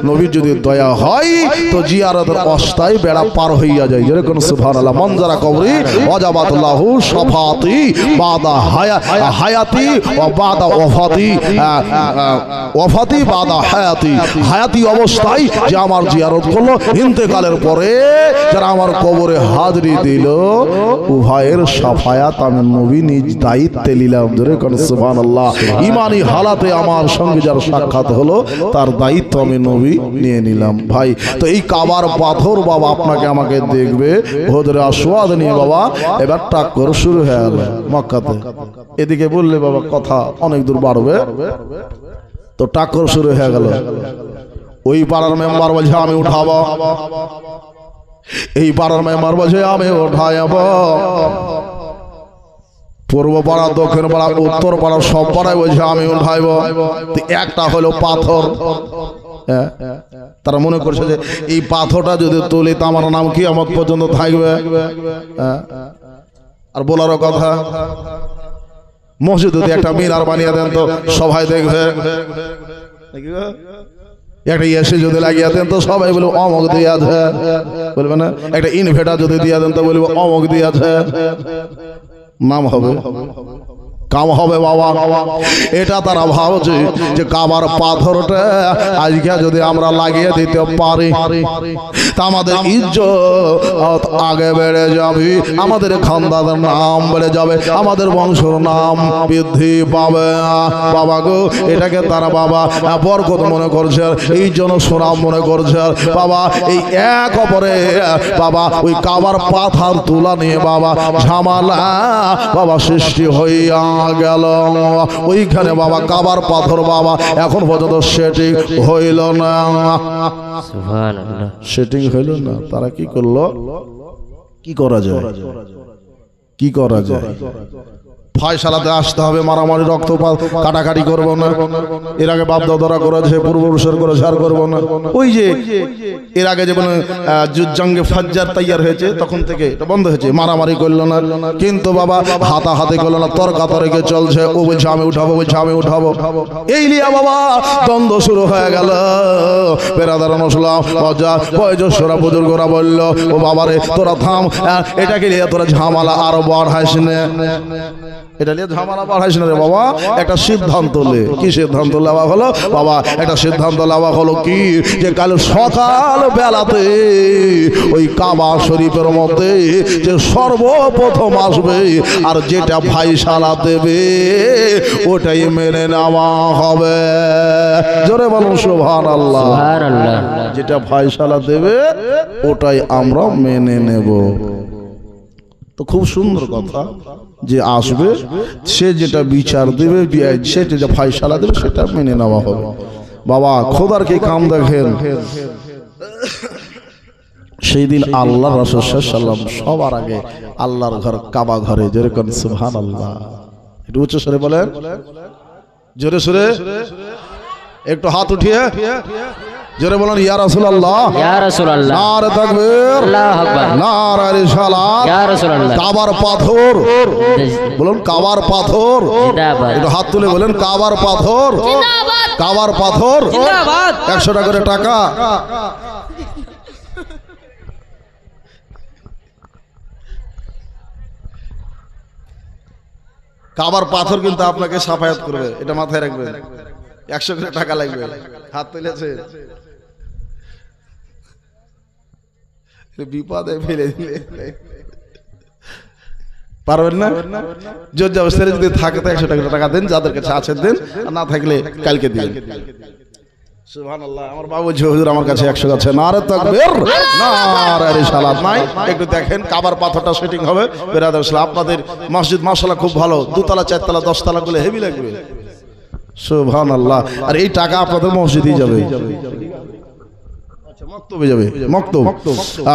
নবীর যদি দয়া হয় তো জিয়ারতের অস্থায়ী বেড়া পার হইয়া যায়। যেরকম সুবহানাল্লাহ। মনজারা কবরি ওয়াজাবাত লাহু শাফাতি বাদা হায়াতি ওয়া বাদা ওয়াফাতি, ওয়াফাতি বাদা হায়াতি। হায়াতি অবস্থায় যে আমার জিয়ারত করলো, ইন্তেকালের পরে যারা আমার কবরে হাজরি দিল, উভয়ের সাফায়াত আমি নবী নিজ দায়িত্বে নিলাম। ধরে কোন সুবহানাল্লাহ। ইমানি হালাতে আমার সঙ্গে যার সাক্ষাৎ হলো, তার দায়িত্ব আমি নবী নিয়ে নিলাম। ভাই, তো এই কাবার পাথর বাবা আপনাকে আমাকে দেখবে, হজরে আসওয়াদ নিয়ে বাবা এবার টাক্কর শুরু হয়ে গেল মক্কাতে। এদিকে বললে বাবা কথা অনেক দূর বাড়বে, তো টাক্কর শুরু হয়ে গেল। ওই পাড়ার মেম্বার বলছে আমি উঠাবো, এই পাড়ার মেম্বার বলছে আমি উঠাইব। পূর্ব পাড়া, দক্ষিণ পাড়া, উত্তর পাড়া সব পাড়ায় বলছে আমি উঠাইব। একটা হলো পাথর। তারা মনে করছে যে এই পাথরটা যদি তুলি তো আমার নাম কি আমার পর্যন্ত থাকবে। আর বলারও কথা, মসজিদ যদি একটা মিনার বানিয়ে দেন তো সবাই দেখবে। একটা এসে যদি লাগিয়ে দেন তো সবাই বলবে অমুক দিয়ে আছে, বলবে না? একটা ইনভার্টার যদি দিয়ে দেন তো বলবে অমুক দিয়ে আছে। নাম হবে, কাম হবে বাবা। এটা তারা ভাবছে যে কাবার পাথরটা আজকে যদি আমরা লাগিয়ে দিতে পারি তা আমাদের ইজ্জত আগে বেড়ে যাবে, আমাদের খানদানের নাম বেড়ে যাবে, আমাদের বংশের নাম বৃদ্ধি পাবে। বাবা গো, এটাকে তারা বাবা বরকত মনে করছে, এই জন্য সুনাম মনে করছে বাবা। এই এক অপরে বাবা ওই কাবার পাথর তুলা নিয়ে বাবা ঝামেলা বাবা সৃষ্টি হইয়া গেল। ওইখানে বাবা কাবার পাথর বাবা এখন পর্যন্ত সেটিং হইল না। সুবহানাল্লাহ। সেটিং হইল না। তারা কি করলো? কি করা যায়? কি করা যায়? ফয়সালাতে আসতে হবে, মারামারি রক্তপাত কাটাকাটি করবো না। এর আগে বাপ দাদারা করেছে, পূর্বপুরুষের করেছে, আর করবো না। ওই যে এর আগে যেমন জঙ্গে ফাজ্জার তৈয়ার হয়েছে, তখন থেকে এটা বন্ধ হয়েছে। মারামারি করলো না, কিন্তু বাবা হাতাহাতি করলো না, তর্কাতর্কি চলছে। ও বলছে আমি উঠাবো, বলছে আমি উঠাবো। এই নিয়ে বাবা দ্বন্দ্ব শুরু হয়ে গেল। বেরাদার নসলাম বয়োজ্যেষ্ঠরা বুজুর্গরা বলল, ও বাবারে তোরা থাম, এটাকে নিয়ে তোরা ঝামেলা আরো বাড়াইস না, এটা নিয়ে ঝামেলা বাড়াইস না রে বাবা। একটা সিদ্ধান্ত লে। কি সিদ্ধান্ত নেওয়া হলো বাবা? একটা সিদ্ধান্ত নেওয়া হলো কি, যে কাল সকাল বেলাতে ওই কাবা শরীফের মধ্যে যে সর্বপ্রথম আসবে আর যেটা ফায়সালা দেবে ওটাই মেনে নেওয়া হবে। জোরে বলুন সুবহানাল্লাহ। সুবহানাল্লাহ। যেটা ফায়সালা দেবে ওটাই আমরা মেনে নেব। তো খুব সুন্দর কথা, যে আসবে সে যেটা বিচার দেবে, সে যেটা ফায়সালা দেবে সেটা মেনে নেওয়া হবে। বাবা খোদার কি কাম দেখেন। সেই দিন আল্লাহ রাসূল সাল্লাল্লাহু আলাইহি ওয়াসাল্লাম সবার আগে আল্লাহর ঘর কাবা ঘরে, যেরকম সুবহানাল্লাহ একটু উচ্চ স্বরে বলেন, জোরে সুরে একটু হাত উঠিয়ে জোরে বলেন ইয়া রাসূলুল্লাহ, ইয়া রাসূলুল্লাহ। নারে তাকবীর, আল্লাহু আকবার, নারে রিসালাত। ইয়া রাসূলুল্লাহ। কাবার পাথর বলুন, কাবার পাথর। জিন্দাবাদ। একটু হাত তুলে বলেন কাবার পাথর, জিন্দাবাদ, কাবার পাথর। জিন্দাবাদ। 100 টাকা করে টাকা। কাবার পাথর কিন্তু আপনাকে সাফায়াত করবে, এটা মাথায় রাখবেন। 100 করে টাকা লাগবে। হাত তুলেছে, বিপদে ফেলে দিলে পারবেন না। জোর জবরদস্তি যদি থাকে তো 100 টাকা দেন, যাদের কাছে আছে দেন, আর না থাকলে কালকে দিন। সুবহানাল্লাহ। আমার বাবু বলছে হুজুর আমার কাছে 100 আছে। নারে তাকবীর, নারে রিসালাত নাই। একটু দেখেন কাবার পাথরটা সেটিং হবে। বেরাদার ইসলাম, আপনাদের মসজিদ মাশাআল্লাহ খুব ভালো, 2 তলা 4 তলা 10 তলা গুলো হেভি লাগবে। সুবহানাল্লাহ। আর এই টাকা আপনাদের মসজিদেই যাবে, মক্তবে যাবে,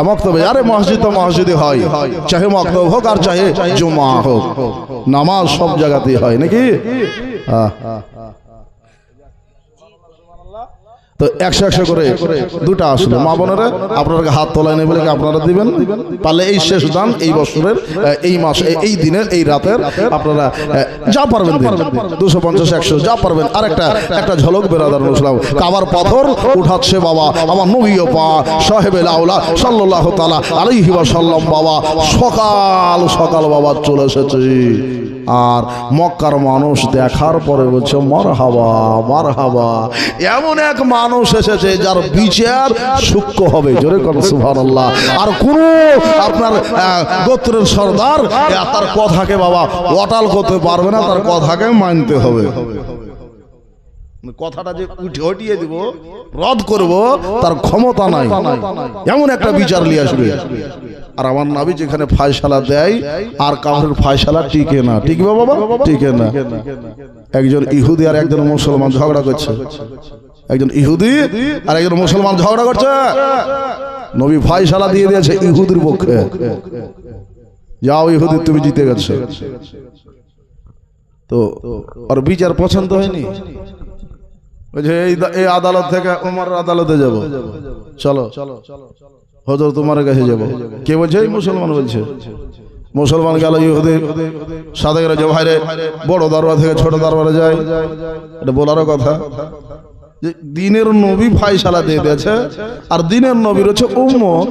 মক্তবে। আরে মসজিদ তো মসজিদে হয়, চাহে মক্তব হোক আর চাহে জুমা হোক, নামাজ সব জায়গাতেই হয় নাকি। তো 100 করে দুটা আসলে মা বোনেরা আপনারা হাত তোলায় নেই বলে আপনারা দিবেন। পারলে এই শেষ দান এই বছরের এই মাস এই দিনের এই রাতের আপনারা যা পারবেন দিন, 250 100 যা পারবেন। আর একটা ঝলক বেরাদার ইসলাম, কাবার পাথর উঠাচ্ছে বাবা আমার নবী পাক সাহেবেল আওলা সাল্লাল্লাহু তাআলা আলাইহি ওয়াসাল্লাম। বাবা সকাল বাবা চলে এসেছে। আর মক্কার মানুষ দেখার পরে বলছে মারহাবা মারহাবা, এমন এক মানুষ এসেছে যার বিচার সূক্ষ্ম হবে। জোরে কোন সুবহানাল্লাহ। আর কোন আপনার গোত্রের সর্দার তার কথাকে বাবা অটাল করতে পারবে না, তার কথাকে মানতে হবে। কথাটা যে উঠিয়ে দিব রদ করব তার ক্ষমতা নাই, এমন একটা বিচার নিয়ে আসবে। আর আমার নবী যেখানে ফায়সালা দেয় আর কাউরের ফায়সালা টিকে না, টিকবে বাবা, টিকে না। একজন ইহুদি আর একজন মুসলমান ঝগড়া করছে, একজন ইহুদি আর একজন মুসলমান ঝগড়া করছে। নবী ফায়সালা দিয়ে দিয়েছে ইহুদির পক্ষে, যাও ইহুদি তুমি জিতে গেছো। তো আর বিচার পছন্দ হয়নি, বলছে এই আদালত থেকে ওমরের আদালতে যাব, চলো হযরত তোমার কাছে যাব। কে বলছে? মুসলমান বলছে। মুসলমান গেল ইহুদি সাথে গেল যে ভাইরে বড় দরবার থেকে ছোট দরবারে যায়, এটা বলারও কথা। যে দিনের নবী ফায়সালা দিয়ে দিয়েছে আর দিনের নবীর হচ্ছে উম্মত,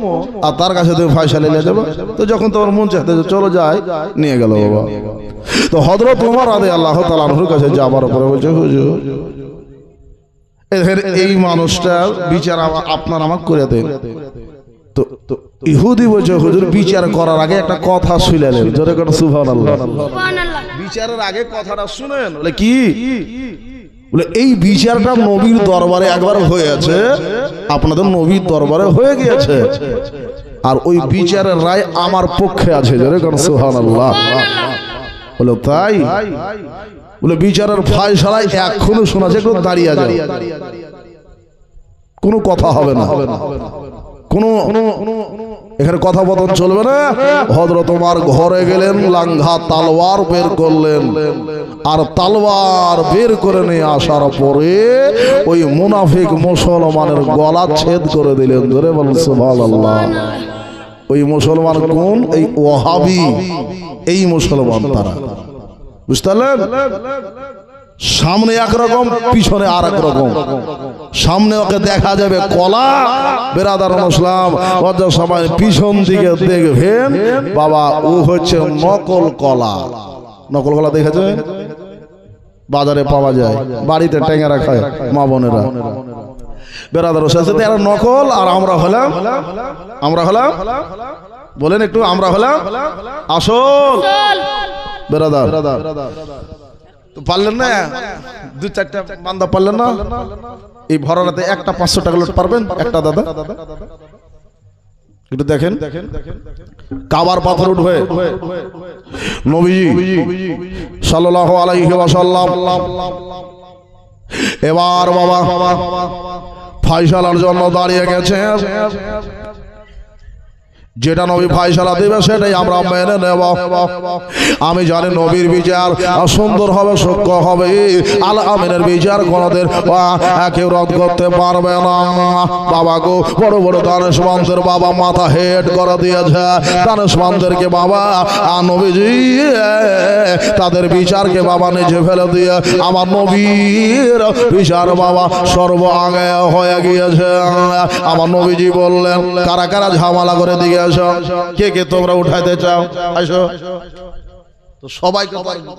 আর তার কাছে তুমি ফায়সালা নিয়ে যাবে। তো যখন তোমার মন চাইতে চলো যাই, নিয়ে গেল বাবা। তো হযরত ওমর রাদিয়াল্লাহু তাআলা আনহুর কাছে যাবার পরে বলছে হুজুর এই মানুষটার বিচার আপনার আমাকে করে দেন। তো ইহুদি বলছে হুজুর বিচার করার আগে একটা কথা শুনলেন। জোরে করে সুবহানাল্লাহ। বিচারের আগে কথাটা শুনেন। বলে কি? বলে এই বিচারটা নবীর দরবারে একবার হয়েছে, আপনাদের নবীর দরবারে হয়ে গিয়েছে, আর ওই বিচারের রায় আমার পক্ষে আছে। জোরে করে সুবহানাল্লাহ। বলে তাই? বলে বিচারের ফায়সালায় এখনো শোনা যায়, দাঁড়িয়ে যাও, কোনো কথা হবে না, কোনো এখানে কথা বদল চলবে না। হযরত ওমর ঘরে গেলেন, লাঙ্ঘা তালওয়ার বের করলেন, আর তালওয়ার বের করে নিয়ে আসার পরে ওই মুনাফিক মুসলমানের গলা ছেদ করে দিলেন। ধরে বলেন সুবহানাল্লাহ। ওই মুসলমান কোন? এই ওয়াহাবি, এই মুসলমান তারা, বুঝতে পারলেন? সামনে একরকম পিছনে আর এক রকম। সামনে ওকে দেখা যাবে কলা, বেরাদার ইসলাম সময় পিছন দিকে দেখবেন বাবা ও হচ্ছে নকল কলা। নকল কলা দেখেছে? বাজারে পাওয়া যায়, বাড়িতে টেঙ্গারা খায় মা বোনেরা। বেরাদার এরা নকল, আর আমরা হলাম বলেন একটু, আমরা হলাম আসল। বেরাদার তো পারলেন না, 2-4টা বান্দা পারলেন না? এই ভরা রাতে একটা 500 টাকা লোট পারবেন? একটা দাদা একটু দেখেন, কাবার পাথর উঠবে নবীজি সাল্লাল্লাহু আলাইহি ওয়াসাল্লাম। এবার বাবা ফায়সালার জন্য দাঁড়িয়ে গেছে। যেটা নবী ফায়সালা দিবে সেটাই আমরা মেনে নেব। আমি জানি নবীর বিচার সুন্দর হবে, সূক্ষ্ম হবে। আল আমিনের বিচার কোনদিন কেউ রদ করতে পারবে না। বাবা গো, বড় বড় দানেশমন্দের বাবা মাথা হেড করে দিয়েছে। দানেশমন্দেরকে বাবা নবীজি তাদের বিচারকে বাবা নিজে ফেলে দিয়ে আমার নবীর বিচার বাবা সর্ব আগে হয়ে গিয়েছে। আমার নবীজি বললেন, কারা কারা ঝামেলা করে দিয়ে কে কে তোমরা উঠাইতে চাও, আসো। তো সবাই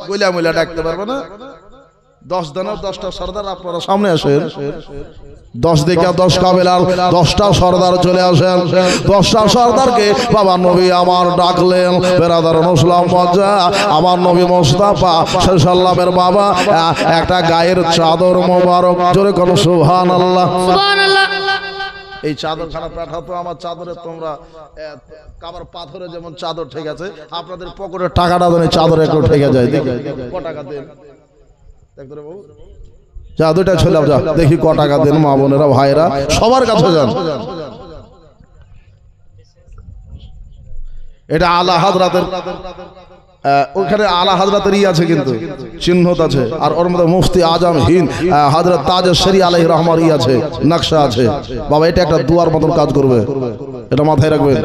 গোলা মিলা ডাকতে পারবে না, 10 দিনের 10টা সর্দার আপনারা সামনে আসেন। 10 দিকে 10 কাবিলার 10টা সর্দার চলে আসেন। 10টা সর্দারকে বাবা নবী আমার ডাকলেন। বেরাদার মুসলাম মজ্জা আমার নবী মুস্তাফা সাল্লামের বাবা একটা গায়ের চাদর মোবারক, জোরে কোন সুবহানাল্লাহ। সুবহানাল্লাহ। এই চাদরখানা পাঠাতো আমার চাদরে, তোমরা কাবার পাথরে যেমন চাদর ঠিক আছে, আপনাদের পকেটের টাকাটা দেন চাদরে একটু ঠেকে যায়। দেখি ক টাকা দেন, দেখতে বাবু যা দুইটা ছেলে যা দেখি ক টাকা দেন, মা বোনেরা ভাইরা সবার কাছে যান। এটা আলা হাজরাতের, ওখানে আলা হাজরাতের আছে কিন্তু চিহ্নত আছে, আর ওর মধ্যে মুফতি আজম হিন্দ হযরত তাজেশ্বরী আলাইহির রহমার আছে, নকশা আছে। বাবা এটা একটা দুয়ার মতন কাজ করবে, এটা মাথায় রাখবেন।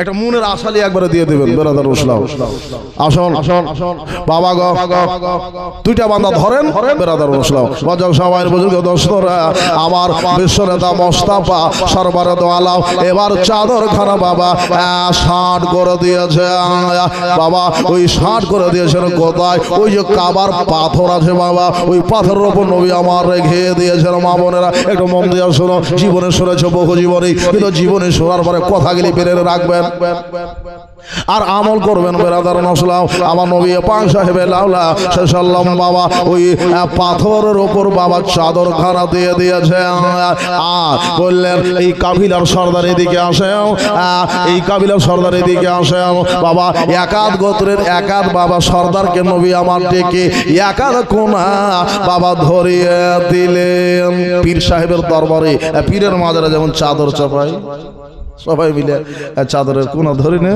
একটা মনের আশালি একবারে দিয়ে দেবেন। বেরাদার মুসলাম আসুন বাবা গো, দুইটা বান্দা ধরেন। বেরাদার মুসলাম বাজার সবাই বুঝুক দোস্তরা, আমার বিশ্ব নেতা মোস্তাফা সরবরে দো আলাম এবার চাদর খানা বাবা 60 করে দিয়েছে বাবা। ওই 60 করে দিয়েছেন কোথায়? ওই যে কাবার পাথর আছে বাবা, ওই পাথরের উপর নবী আমার রেখে দিয়েছেন। মা বোনেরা একটু মন দিয়ে শোনো, জীবনে শুনেছো বহু জীবনে, কিন্তু জীবনে শোনার পরে কথাগুলি বেড়ে রাখবেন আর আমল করবেন। বেরাদার মুসলাম আমার নবী পাক সাহেবের লাউলা সাল্লাম বাবা ওই পাথরের উপর বাবা চাদর খানা দিয়ে দিয়েছে আর বললেন এই কাবিলার সর্দার এদিকে আসে, এই কাবিলার সর্দার এদিকে আসে বাবা। একাদ গোত্রের একাদ বাবা সর্দারকে নবী আমার ডেকে একাদ কোনা বাবা ধরিয়ে দিলেন। পীর সাহেবের দরবারে পীরের মাজারে যেমন চাদর চাপায়, সবাই মিলে চাদরের কোনা ধরি না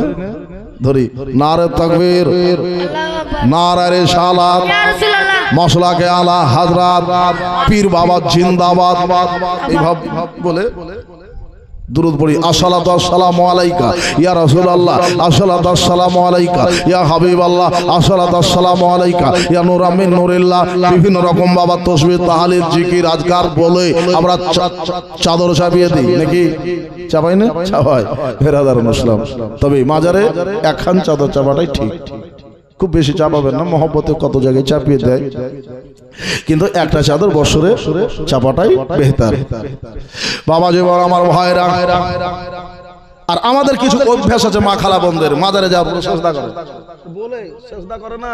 ধরি। নারে তাকবীর, নারে রিসালাত, মশলাকে আলা হাজরাত, পীর বাবা জিন্দাবাদ। এইভাবে বলে দুরূদ পড়ি। আসসালাতু আসসালামু আলাইকা ইয়া রাসূলুল্লাহ, আসসালাতু আসসালামু আলাইকা ইয়া হাবিবাল্লাহ, আসসালাতু আসসালামু আলাইকা ইয়া নূরা মিন নূরিল্লাহ। বিভিন্ন রকম বাবা তাসবিহ তাহলিল জিকির আজকার বলে আমরা চাদর চাপিয়ে দিই নাকি? চাপাই না? চাপাই। বেরাদার মুসলাম তবে মাজারে একখান চাদর চাপাটাই ঠিক, খুব বেশি চাপাবেন না, মহব্বতে কত জায়গায় চাপিয়ে দেয়, কিন্তু একটা চাদর বছরে চাপাটাই বেহতার। বাবা জীবন আমার ভাইরা, আর আমাদের কিছু অভ্যাস আছে মা খালা বোনদের, মাজারে যা সেজদা করে বলে সেজদা করে না,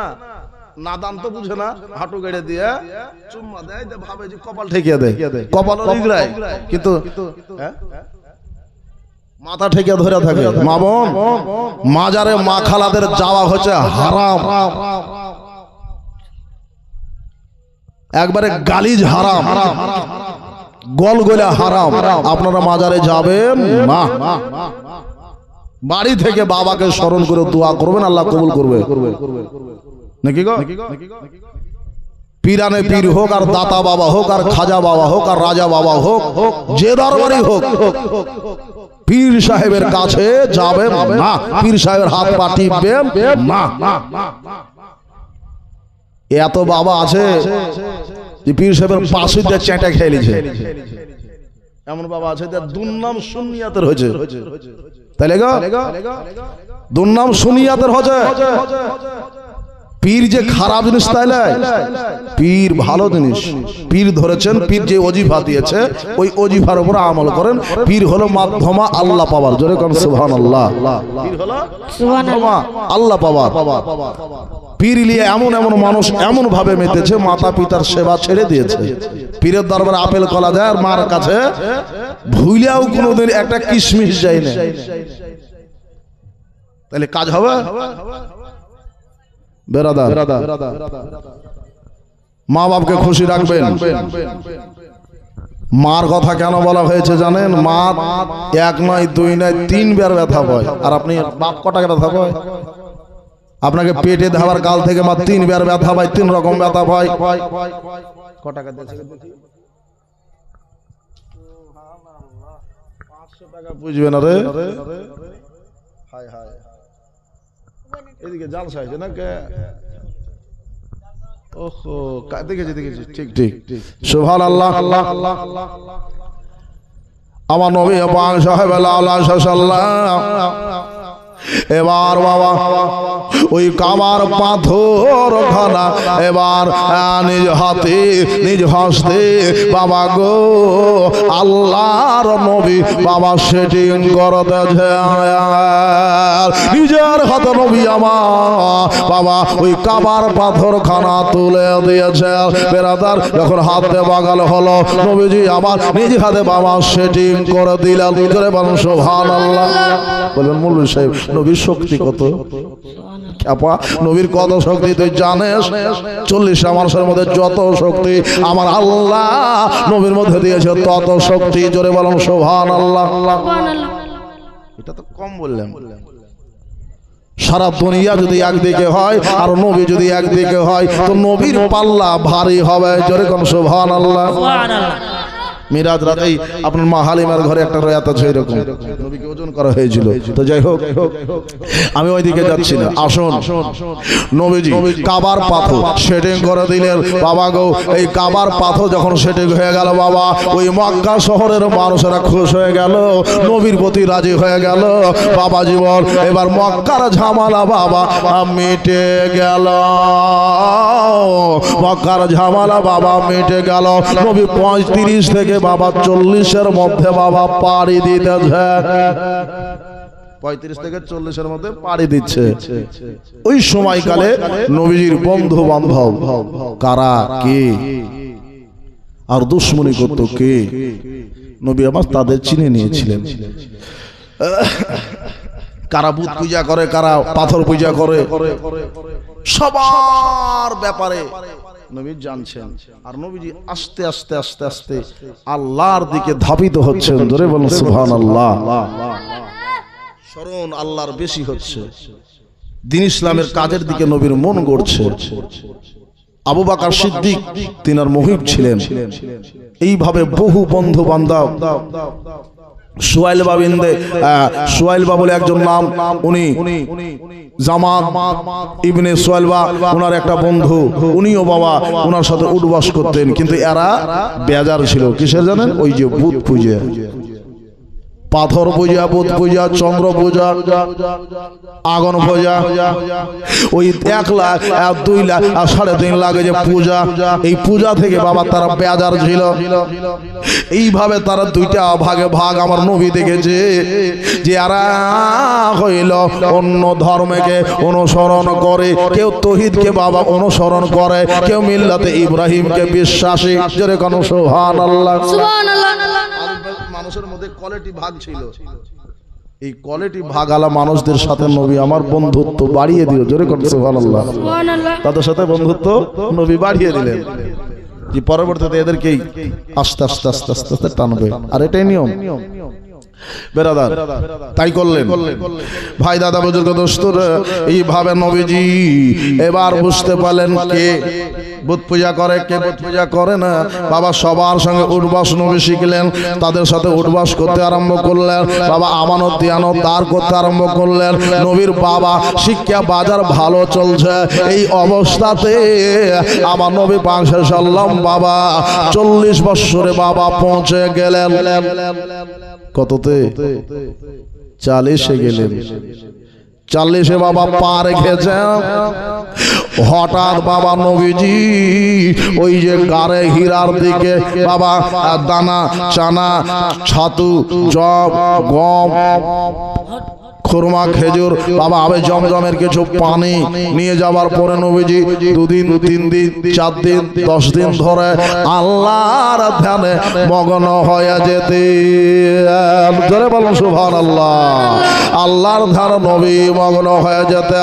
নাদান তো বুঝে না, হাঁটু গেড়ে দিয়ে চুম্মা দেয়, ভাবে যে কপাল ঠেকিয়ে দেয়, কপাল ইগড়ায়, কিন্তু মাথা ঠেকিয়ে ধরে থাকে। মা বোন মাজারে মা খালাদের যাওয়া হচ্ছে হারাম, একবারে গালিজ হারাম, গলগলা হারাম। আপনারা মাজারে যাবেন না, বাড়ি থেকে বাবাকে স্মরণ করে দোয়া করবেন, আল্লাহ কবুল করবে নাকি গো? পীরানে পীর হোক, আর দাতা বাবা হোক, আর খাজা বাবা হোক, আর রাজা বাবা হোক, যে দরবারই হোক, পীর সাহেবের কাছে যাবেন না, পীর সাহেবের হাত পা টিপবেন না। এত বাবা আছে যে পীর সাহেবের পাশে দিয়ে চেঁটা খেয়ে নিছে, এমন বাবা আছে যার দুর্নাম সুন্নিয়াতের হয়েছে, তাইলে গো দুর্নাম সুন্নিয়াতের হয়েছে। পীর যে খারাপ জিনিস তাই নয়, পীর ভালো জিনিস। পীর ধরেছেন, পীর যে ওজিফা দিয়েছে ওই ওজিফার উপর আমল করেন। পীর হলো মাধ্যমা আল্লাহ পাওয়ার, জোরে কোন সুবহানাল্লাহ। পীর হলো মাধ্যমা আল্লাহ পাওয়ার। পীর নিয়ে এমন এমন মানুষ এমন ভাবে মেতেছে, মাতা পিতার সেবা ছেড়ে দিয়েছে। পীরের দরবারে আপেল কলা যায়, আর মার কাছে ভুলেও কোনোদিন একটা কিশমিশ যায় না, তাহলে কাজ হবে? বেরাদার মা বাপকে খুশি রাখবেন। মার কথা কেন বলা হয়েছে জানেন? মা এক নয়, দুই নয়, 3 বার ব্যথা পায়। আর আপনি বাপ কটাকে ব্যথা পায়? আপনাকে পেটে দেওয়ার কাল থেকে মা 3 বার ব্যথা পায়, 3 রকম ব্যথা পায়। কটাকা দিয়েছে? 500 টাকা বুঝবে না রে। হায় হায়, এদিকে জালসা হয়েছে না কে? ওহো, দেখেছি দেখেছি, ঠিক ঠিক। সুবহানাল্লাহ। আমার নবী পাক সাহেব আল্লাহ সাল্লাল্লাহু এবার বাবা ওই কাবার পাথর খানা এবার নিজ হাতে নিজ হস্তে বাবা গো আল্লাহর নবী বাবা সেটিং করতেছে নিজের হাতে নবী আমার বাবা ওই কাবার পাথর খানা তুলে দিয়েছে বেরাদার যখন হাতে বাগাল হলো নবীজি আবার নিজ হাতে বাবা সেটিং করে দিলেন করে বলুন সুবহানাল্লাহ বলবেন মৌলভী সাহেব নবীর শক্তি কত আপা নবীর কত শক্তি তুই জানিস 40 মানুষের মধ্যে যত শক্তি আমার আল্লাহ নবীর মধ্যে দিয়েছে তত শক্তি জোরে বলুন সুবহানাল্লাহ এটা তো কম বললাম সারা দুনিয়া যদি একদিকে হয় আর নবী যদি একদিকে হয় তো নবীর পাল্লা ভারী হবে জোরে কোন সুবহানাল্লাহ মিরাজ রাতেই আপনার মা হালিমার ঘরে একটা রাত আছে এরকম নবীকে ওজন করা হয়েছিল তো যাই হোক আমি ওইদিকে যাচ্ছি না আসুন নবীজি কাবার পাথর সেটিং করে দিলেন বাবা গো এই কাবার পাথর যখন সেটিং হয়ে গেল বাবা ওই মক্কা শহরের মানুষেরা খুশ হয়ে গেল নবীর প্রতি রাজি হয়ে গেল বাবা জীবন এবার মক্কার ঝামেলা বাবা মিটে গেল মক্কার ঝামেলা বাবা মিটে গেল নবী 35 থেকে বাবা 40-এর মধ্যে বাবা পাড়ি দিতেছে 35 থেকে 40-এর মধ্যে পাড়ি দিচ্ছে ওই সময়কালে নবীজির বন্ধু বান্ধব কারা কে আর দুশমনি করত কে নবী আমার তাদের চিনে নিয়েছিলেন কারা বুত পূজা করে কারা পাথর পূজা করে সবার ব্যাপারে নবী জানছেন আর নবীজি আস্তে আস্তে আস্তে আস্তে আল্লাহর দিকে ধাবিত হচ্ছেন ধরে বলুন সুবহানাল্লাহ স্মরণ আল্লাহর বেশি হচ্ছে দ্বীন ইসলামের কাজের দিকে নবীর মন গড়ছে আবু বকর সিদ্দিক তিনার মুহিব ছিলেন এইভাবে বহু বন্ধু বান্ধব সুয়াইলবা বিনতে সুয়াইলবা বলে একজন নাম উনি জামাত ইবনে সুয়াইলবা ওনার একটা বন্ধু উনিও বাবা ওনার সাথে উঠবাস করতেন কিন্তু এরা বেজার ছিল কিসের জানেন ওই যে বুত পূজা পাথর পূজা বুত পূজা চন্দ্র পূজা আগুন পূজা ওই 1 লাখ 2 লাখ 3.5 লাখ যে পূজা এই পূজা থেকে বাবা তারা বেজার ছিল এইভাবে তারা দুইটা ভাগে ভাগ আমার নবী দেখেছে যে এরা হইল অন্য ধর্মকে অনুসরণ করে কেউ তৌহিদকে বাবা অনুসরণ করে কেউ মিল্লাতে ইব্রাহিমকে বিশ্বাসী জোরে কোন সুবহানাল্লাহ সুবহানাল্লাহ মানুষের মধ্যে কোয়ালিটি ভাগ ছিল এই কোয়ালিটি ভাগ আলা মানুষদের সাথে নবী আমার বন্ধুত্ব বাড়িয়ে দিল জোরে কোন সুবহানাল্লাহ সুবহানাল্লাহ তাদের সাথে বন্ধুত্ব নবী বাড়িয়ে দিলেন যে পরবর্তীতে এদেরকেই আস্তে আস্তে আস্তে আস্তে আস্তে টানবে আর এটাই নিয়ম বেরাদার তাই করলেন ভাই দাদা বুজুর্গ দোস্তরা এইভাবে নবীজি এবার বুঝতে পারলেন কে বুত পূজা করে কে বুত পূজা করে না বাবা সবার সঙ্গে উঠবাস নবী শিখলেন তাদের সাথে উঠবাস করতে আরম্ভ করলেন বাবা আমানত দিয়ানত দাঁড় করতে আরম্ভ করলেন নবীর বাবা শিক্ষা বাজার ভালো চলছে এই অবস্থাতে আমার নবী পাক সাল্লাল্লাহু বাবা 40 বছরে বাবা পৌঁছে গেলেন কততে 40-এ গেলেন 40-এ বাবা পা রেখেছেন হঠাৎ বাবা নবীজি ওই যে গারে হীরার দিকে বাবা দানা চানা ছাতু জব গম খুরমা খেজুর বাবা আবে জমজমের কিছু পানি নিয়ে যাবার পরে নবীজি 2 দিন 3 দিন 4 দিন 10 দিন ধরে আল্লাহর ধ্যানে মগ্ন হয়ে যেতে জোরে বলুন সুবহানাল্লাহ আল্লাহর ধ্যানে নবী মগ্ন হয়ে যেতে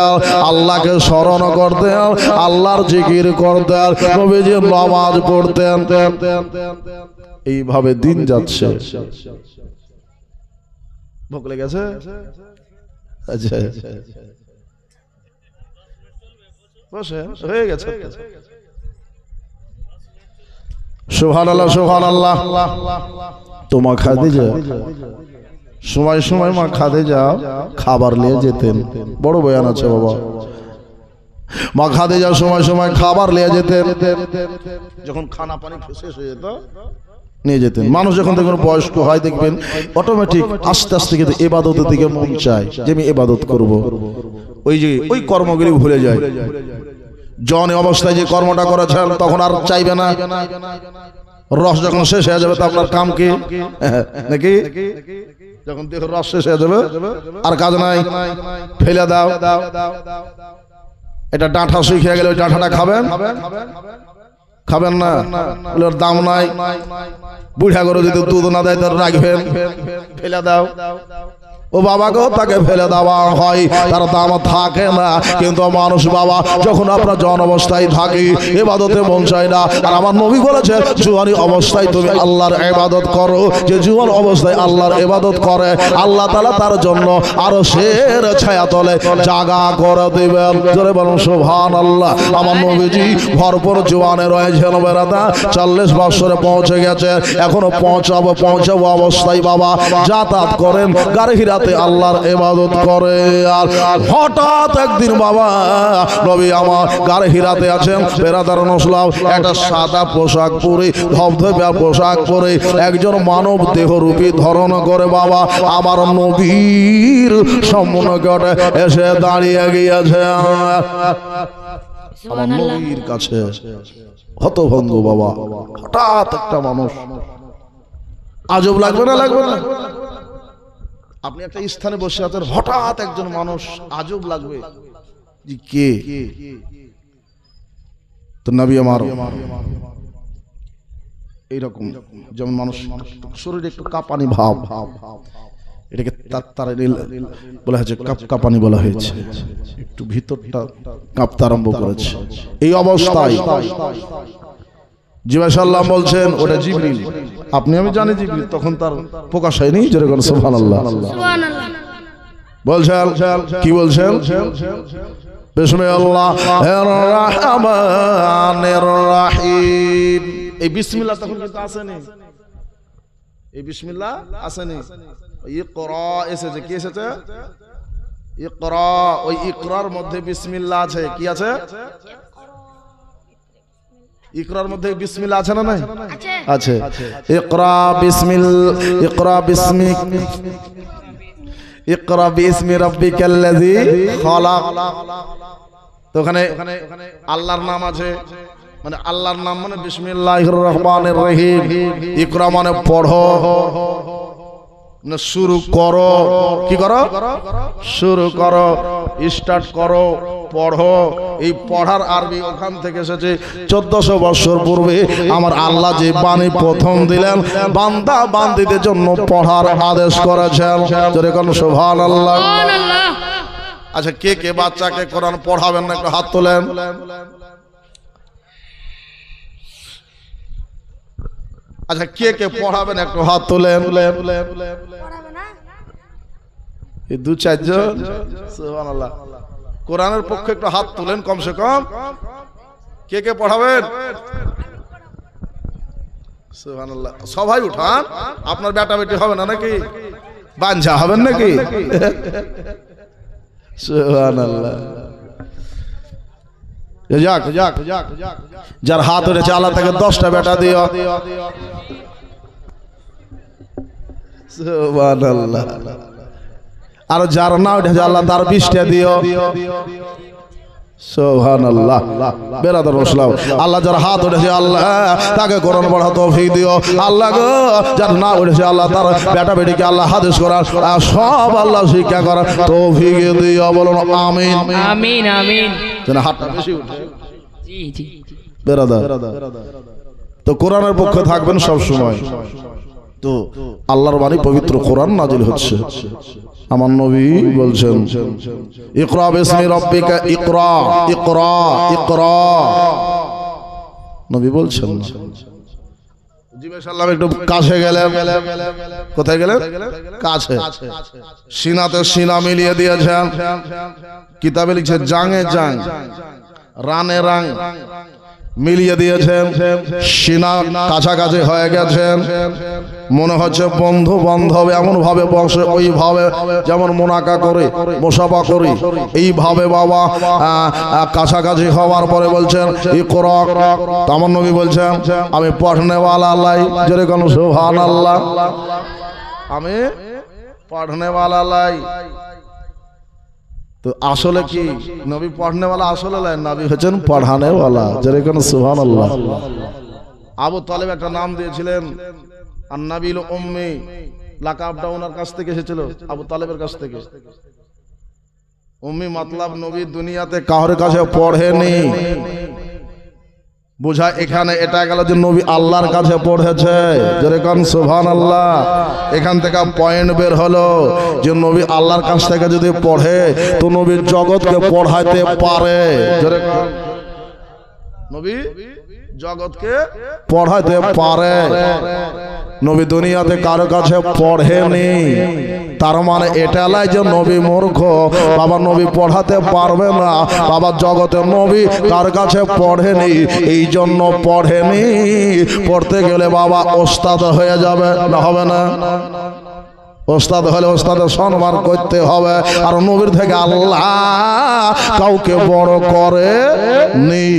আল্লাহকে স্মরণ করতেন আল্লাহর জিকির করতেন নবীজি নামাজ পড়তেন এইভাবে দিন যাচ্ছে ভোগ লেগেছে আচ্ছা বসে হয়ে গেছে সুবহানাল্লাহ সুবহানাল্লাহ তোমা খাদিজা সময় সময় মা খাদিজা খাবার নিয়ে যেতেন বড় বয়ান আছে বাবা মা খাদিজা সময় সময় খাবার নিয়ে যেতেন যখন খানা পানি শেষ হয়ে যেত নিয়ে যেতেন। মানুষ যখন দেখবেন বয়স্ক হয় দেখবেন অটোমেটিক আস্তে আস্তে কিন্তু ইবাদতের দিকে মন চায় যে আমি ইবাদত করব, ওই কর্মগুলি ভুলে যায়। জওয়ানি অবস্থায় যে কর্মটা করেছেন তখন আর চাইবে না, রস যখন শেষ হয়ে যাবে তো আপনার কাম কি নাকি? যখন দেহ রস শেষ হয়ে যাবে আর কাজ নাই, ফেলে দাও। এটা ডাঁটা শুকিয়ে গেলে ওই ডাঁটাটা খাবেন? খাবেন না, ওর দাম নাই। বুড়া করে যদি দুধ না দেয় তার রাখবেন, ফেলে দাও। ও বাবাকেও তাকে ফেলে দেওয়া হয়, তার দাম থাকে না। কিন্তু মানুষ বাবা যখন আপনার জন অবস্থায় থাকে ইবাদতে মন চায় না। আর আমার নবী বলেছে জুয়ানি অবস্থায় তুমি আল্লাহর ইবাদত করো। যে জুয়ান অবস্থায় আল্লাহর ইবাদত করে আল্লাহ তাআলা তার জন্য আরশের ছায়াতলে জায়গা করে দিবেন। জোরে বলুন সুবহানাল্লাহ। আমার নবীজি ভরপুর জওয়ানে রয়েছেন, বেরাদা 40 বছরে পৌঁছে গেছে, এখনো পৌঁছাবো অবস্থায় বাবা যাতায়াত করেন, গাড়ি আল্লাহর ইবাদত করে। আর হঠাৎ একদিন বাবা নবী আমার গাড়ি হিরাতে আছেন, বেরাদার নসলাম একটা সাদা পোশাক পরে, ধবধবে পোশাক পরে একজন মানব দেহরূপী ধারণ করে বাবা আমার নবীর সম্মুখে এসে দাঁড়িয়ে গিয়েছে। আমার নবীর কাছে হতভম্ব বাবা। হঠাৎ একটা মানুষ, আজব লাগবে না? লাগবে না? আপনি একটা স্থানে বসে আছেন, হঠাৎ একজন মানুষ, আজব লাগবে যে কে? তো নবী আমার এইরকম, যেমন মানুষ শরীরে একটু কাঁপানি ভাব, এটাকে বলা হয়েছে কাঁপানি বলা হয়েছে, একটু ভিতরটা কাঁপতে আরম্ভ করেছে। এই অবস্থায় জিব্রাইল সাল্লাম বলছেন ওটা জিবরিল। আপনি আমি জানি জিবরিল, তখন তার প্রকাশ হয়নি। জোরে বলুন সুবহানাল্লাহ। বলছেন কি বলছেন? বিসমিল্লাহির রহমানির রহিম। এই বিসমিল্লাহ তখন কিন্তু আসেনি, এই বিসমিল্লাহ আসেনি। ইকরা এসেছে, কি এসেছে? ইকরা। ওই ইকরার মধ্যে বিসমিল্লাহ আছে। কি আছে? ইকরার মধ্যে বিসমিল্লাহ আছে না নাই? আছে। ইকরা বিসমি রাব্বিকাল্লাযী খালাক। তো ওখানে আল্লাহর নাম আছে, মানে আল্লাহর নাম মানে বিসমিল্লাহির রহমানির রহিম। ইকরা মানে পড়ো, না শুরু করো। কি করো? শুরু করো, স্টার্ট করো, পড়ো। এই পড়ার আরবি ওখান থেকে এসেছে। 1400 বছর পূর্বে আমার আল্লাহ যে বাণী প্রথম দিলেন, বান্দা বান্দীদের জন্য পড়ার আদেশ করেছেন। জোরে বলুন সুবহানাল্লাহ। আচ্ছা, কে কে বাচ্চাকে কোরআন পড়াবেন না? একটু হাত তোলেন। আচ্ছা, কে কে পড়াবেন? একটু হাত তোলেন। এই 2-4 জন। সুবহানাল্লাহ। কোরআনের পক্ষে একটু হাত তুলেন কমসে কম। কে কে পড়াবেন? সুবহানাল্লাহ। সবাই উঠান। আপনার বেটা বেটি হবে না নাকি? বাঞ্ঝা হবেন নাকি? সুবহানাল্লাহ। যাক, যার হাত উঠেছে আল্লাহ তাকে 10টা বেটা দিও। সুবহানাল্লাহ। আর যার না উঠেছে আল্লাহ তার 20টা দিও। সুবহানাল্লাহ। বেরাদার মুসলিম, আল্লাহ যার হাত উঠেছে আল্লাহ তাকে কোরআন পড়া তৌফিক দিও। আল্লাহ গো, যার না উঠেছে আল্লাহ তার বেটা বেটিকে আল্লাহ হাদিস করার সব আল্লাহ শিক্ষা করার তৌফিক দিও। বলুন আমিন। আমিন আমিন। যেন হাতটা বেশি উঠে। জি জি। বেরাদার, তো কোরআনের পক্ষে থাকবেন সব সময়। তো আল্লাহর বাণী পবিত্র কোরআন নাজিল হচ্ছে। আমার নবী বলছেন ইকরা বিসমি রাব্বিকা, ইকরা ইকরা ইকরা। নবী বলছেন। জিব্রাইল সাল্লাম একটু কাছে গেলেন। কোথায় গেলেন? কাছে। সিনাতে সিনা মিলিয়ে দিয়েছেন। কিতাবে লিখছে জাঙে জাং, রানে রাং, মিলিয়ে দিয়েছেন, সিনা কাছাকাছি হয়ে গেছেন, মনে হচ্ছে বন্ধু বান্ধব এমন ভাবে বসে ওইভাবে যেমন মোনাকা করে মোসাফা করি এইভাবে বাবা কাছাকাছি হওয়ার পরে বলছেন ইকরা। আমার নবী বলছেন আমি পড়নেওয়ালা আল্লাহ, যেরকম সুবহানাল্লাহ, আমি পড়নেওয়ালা আল্লাহ। তো আসলে কি নবী পড়নেওয়ালা আসলে নবী হচ্ছেন পড়ানেওয়ালা, যেরকম সুবহানাল্লাহ। আবু তালেব একটা নাম দিয়েছিলেন আন-নাবিল উম্মি, লাকাবটা ওনার কাছ থেকে এসেছিল, আবু তালেবের কাছ থেকে। উম্মি মতলব নবী দুনিয়াতে কারোর কাছে পড়েনি, বোঝা এখানে এটা গেল যে নবী আল্লাহর কাছে পড়েছে, যেরকম সুবহানাল্লাহ। এখান থেকে পয়েন্ট বের হলো যে নবী আল্লাহর কাছ থেকে যদি পড়ে তো নবী জগৎকে পড়াইতে পারে, যেরকম নবী জগৎকে পড়াইতে পারে। নবী দুনিয়াতে কারো কাছে পড়েনি, তার মানে এটা নয় যে নবী মূর্খ, বাবা নবী পড়াতে পারবে না, বাবা জগতের নবী কার কাছে পড়েনি, এই জন্য পড়েনি। পড়তে গেলে বাবা ওস্তাদ হয়ে যাবে, না হবে না? ওস্তাদ হলে ওস্তাদের সম্মান করতে হবে, আর নবীর থেকে আল্লাহ কাউকে বড় করে নেই।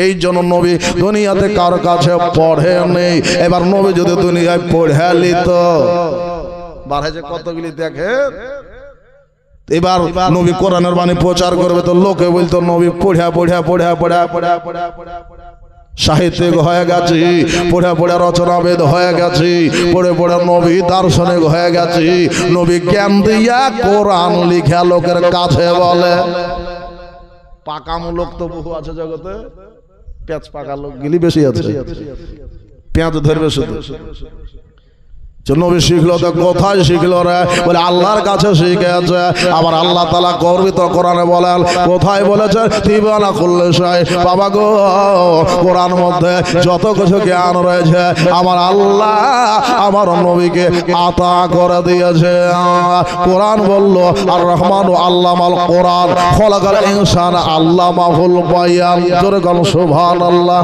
এই জন্য নবী দুনিয়াতে কার কাছে পড়ে নেই। এবার নবী যদি দুনিয়ায় পড়ে লিত বাড়ে যে কতগুলি দেখে, এবার নবী কোরআনের বাণী প্রচার করবে তো লোকে বলতো নবী পড়া পড়া পড়া পড়া পড়া পড়া পড়া সাহিত্যিক হয়ে গেছি, পড়ে পড়ে রচনাবেদ হয়ে গেছি, পড়ে পড়ে নবী দার্শনিক হয়ে গেছি। নবী জ্ঞান দিয়া কোরআন লিখা লোকের কাছে বলে। পাকামো লোক তো বহু আছে জগতে, পেঁচ পাকা লোক গিলি বেশি আছে, পেঁচ ধরবে শুধু। নবী শিখলো তো কোথায় শিখলো রে? বলে আল্লাহর কাছে শিখেছে। আবার আল্লাহ তাআলা গর্বিত কোরআনে বলেন, কোথায় বলেছে? তিবানা কুল্লি শাই। বাবা গো, কোরআন মধ্যে যত কিছু জ্ঞান রয়েছে আমার আল্লাহ আমার নবীকে আতা করে দিয়েছে। কোরআন বলল আর রহমানু আল্লামাল কোরআন খলাকাল ইনসান আল্লামাহুল বায়ান, জোরে বলুন সুবহানাল্লাহ।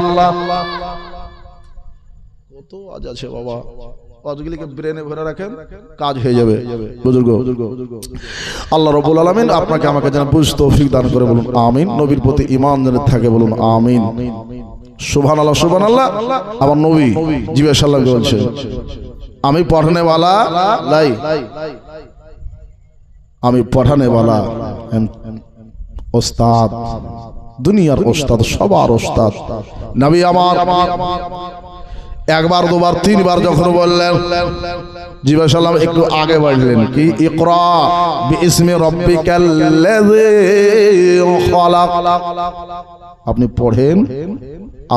কত আজ আছে বাবা, কাজগুলিকে ব্রেনে ভরে রাখেন, কাজ হয়ে যাবে বুজুর্গ। আল্লাহ রাব্বুল আলামিন আপনাকে আমাকে যেন বুঝ তৌফিক দান করে, বলুন আমিন। নবীর প্রতি ঈমান যেন থাকে, বলুন আমিন। সুবহানাল্লাহ সুবহানাল্লাহ। আবার নবী জিব্রাইল সাল্লাল্লাহু আলাইহি ওয়াসাল্লাম বলছেন আমি পড়ানে वाला লাই, আমি পড়ানে वाला ওস্তাদ, দুনিয়ার ওস্তাদ, সবার ওস্তাদ। নবী আমার একবার দুবার তিনবার যখন বললেন, জিব্রাইল সাল্লাম একটু আগে বাড়লেন, কি ইকরা বিইসমি রাব্বিকাল্লাযী খালাক, আপনি পড়েন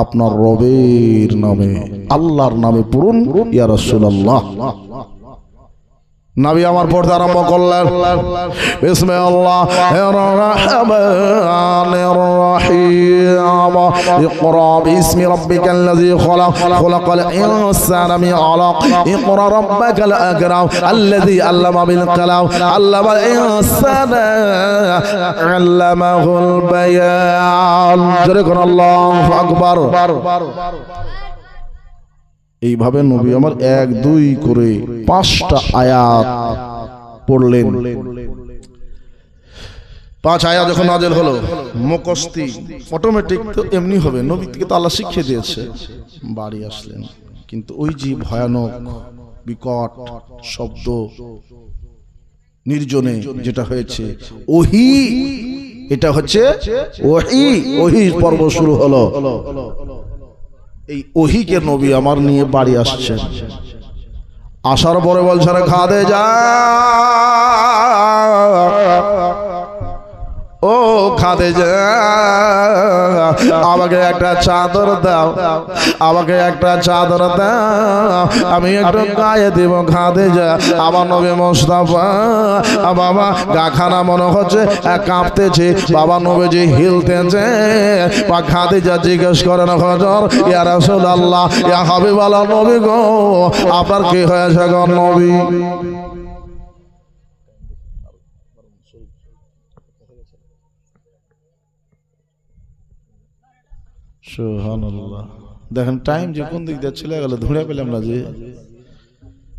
আপনার রবের নামে, আল্লাহর নামে পড়ুন ইয়া রাসূলুল্লাহ। নবী আমার পড়তে আরম্ভ করলেন, বিসমিল্লাহির রহমানির রহিম, ইকরা বিইসমি রাব্বিকাল্লাযী খালাক, খালাকাল ইনসানা মিন আলাক, ইকরা রাব্বাকাল আকরাম আল্লাযী আল্লামা বিল কালাম, আল্লামাল ইনসানা আল্লামাহুল বায়ান। জোরে কোন আল্লাহু আকবার। এইভাবে নবী আমার 1 2 করে 5টা আয়াত পড়লেন। 5 আয়াত যখন নাযিল হলো, মুখস্থি অটোমেটিক তো এমনি হবে, নবী থেকে তো আল্লাহ শিখিয়ে দিয়েছে। বাড়ি আসলেন, কিন্তু ওই যে ভয়ানক বিকট শব্দ নির্জনে যেটা হয়েছে, ওহি, এটা হচ্ছে ওহি, ওহি পর্ব শুরু হলো। এই ওহিকে নবী আমার নিয়ে বাড়ি আসছেন। আসার পরে বলছেন, খাদিজা ও খাদিজা, আমাকে একটা চাদর দাও, আমাকে একটা চাদর দাও, আমি একটু গায়ে দিব। খাদিজা আমার নবী মুস্তাফা বাবা গাখানা মনে হচ্ছে কাঁপতেছে, বাবা নবীজি হিলতেছে। বা খাদিজা জিজ্ঞেস করেন, হযরত ইয়া রাসূলুল্লাহ, ইয়া হাবিবাল্লাহ, নবী গো আপনার কি হয়েছে গো নবী? সুবহানাল্লাহ। দেখেন টাইম যে কোন দিক দিয়ে চলে গেল, ধরে পেলাম না যে।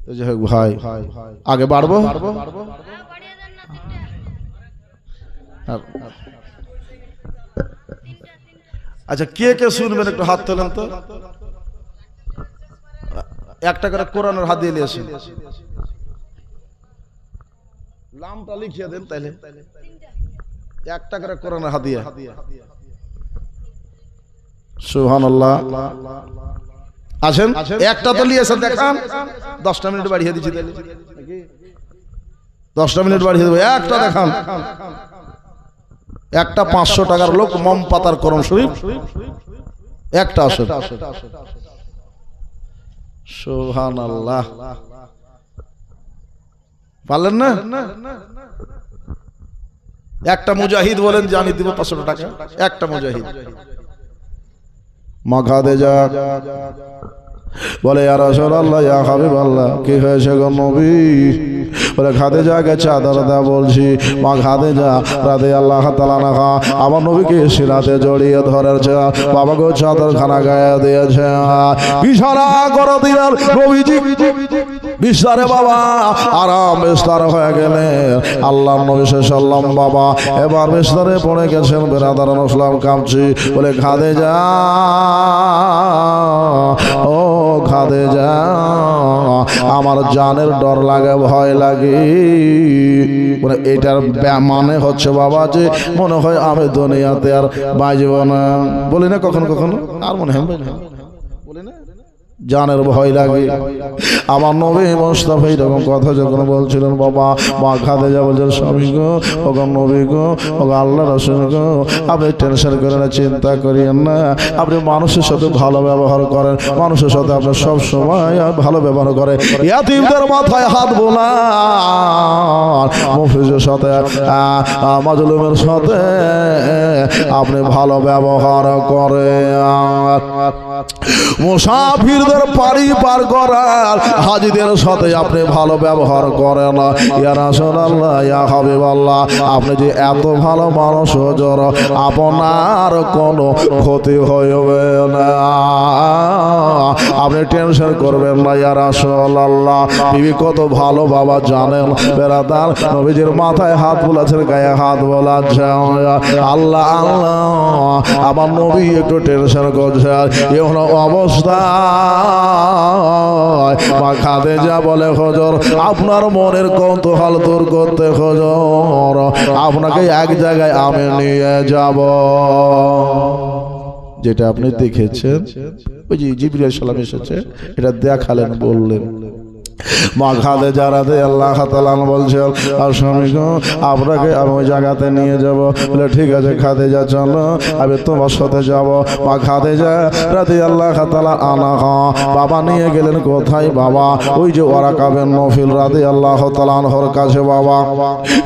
তো যাই হোক ভাই, আগে বাড়বো। আচ্ছা, কে কে শুনবেন একটু হাত তোলেন তো। একটা করে কোরআনের হাদিয়া নিয়ে আসেন, নামটা লিখিয়ে দেন তাইলে। একটা করে কোরআনের হাদিয়া। সুবহানাল্লাহ। আসেন, একটা তো নিয়ে এসে দেখান। 10টা মিনিট বাড়িয়ে দিচ্ছি তাইলে, 10টা মিনিট বাড়িয়ে দেবো। একটা দেখান, একটা 500 টাকার লোক, মম পাতার কোরআন শরীফ একটা। আসেন। সুবহানাল্লাহ। পারলেন না? একটা মুজাহিদ বলেন যে আমি দিব 500 টাকা। একটা মুজাহিদ মাখা দে যা বলে, ইয়া রাসূলুল্লাহ, ইয়া হাবিবাল্লাহ, কি হয়েছে গো নবী? বলে, খাদিজাকে চাদর দাও বলছি। মা খাদিজা রাদিয়াল্লাহু তাআলা আনহা আমার নবীকে সিরাতে জড়িয়ে ধরেছে। বাবা গো চাদর খানা গায়ে দিয়েছে, বিছানা করে দিলেন নবীজি। বিস্তারে বাবা আরাম বিস্তার হয়ে গেলে আল্লাহর নবী সাল্লাম বাবা এবার বিস্তারে পড়ে গেছেন। বেরাদার মুসলাম কাঁপছি। বলে, খাদিজা, ও খাদিজা, আমার জানের ডর লাগে, ভয় লাগে। মানে এটার মানে হচ্ছে বাবা যে মনে হয় আমি দুনিয়াতে আর বাঁচব না। বলি না কখনো কখনো, আর মনে হয় বলি না, জানের ভয় লাগে। আমার নবী মুস্তাফা এরকম কথা যখন বলছিলেন বাবা, মা খাদিজা বলছেন, স্বামী গো, ওগো নবী গো, ওগো আল্লাহ রাসূল গো, আপনি টেনশন করেন না, চিন্তা করিয়েন না। আপনি মানুষের সাথে ভালো ব্যবহার করেন, মানুষের সাথে আপনি সব সময় ভালো ব্যবহার করেন। ইয়াতীমদের মাথায় হাত বোলান, মুফলিসের সাথে, মাজলুমের সাথে আপনি ভালো ব্যবহার করেন। মুসাফিরদের পারি পার করার হাজিদের সাথে আপনি ভালো ব্যবহার করেন। ইয়া রাসূলুল্লাহ, ইয়া হাবিবাল্লাহ, আপনি যে এত ভালো মানুষ, হুজুর, আপনার কোনো ক্ষতি হবে না, আপনি টেনশন করবেন না। ইয়া রাসূলুল্লাহ, বিবি কত ভালো বাবা জানেন। বেরাদার নবীজির মাথায় হাত বোলাচ্ছেন, গায়ে হাত বোলাচ্ছেন। আল্লাহ আল্লাহ, আমার নবী একটু টেনশন করছে। এমন অবস্থা মা খাদিজা বলে, হুজুর, আপনার মনের কৌতূহল দূর করতে হুজুর আপনাকে এক জায়গায় আমি নিয়ে যাব, যেটা আপনি দেখেছেন। ওই যে জিবরিল আলাইহিস সালাম এসেছে, এটা দেখালেন, বললেন। মা খাদিজা রাদিয়াল্লাহু তাআলা বলছেন, আর স্বামী গো, আপনাকে আমি ওই জায়গাতে নিয়ে যাব। বলে, ঠিক আছে খাদিজা, চলো, আমি তোমার সাথে যাব। মা খাদিজা রাদিয়াল্লাহু তাআলা আনহা বাবা নিয়ে গেলেন কোথায় বাবা? ওই যে ওয়ারাকা বিন নফিল রাদিয়াল্লাহু তাআলা আনহুর কাছে বাবা।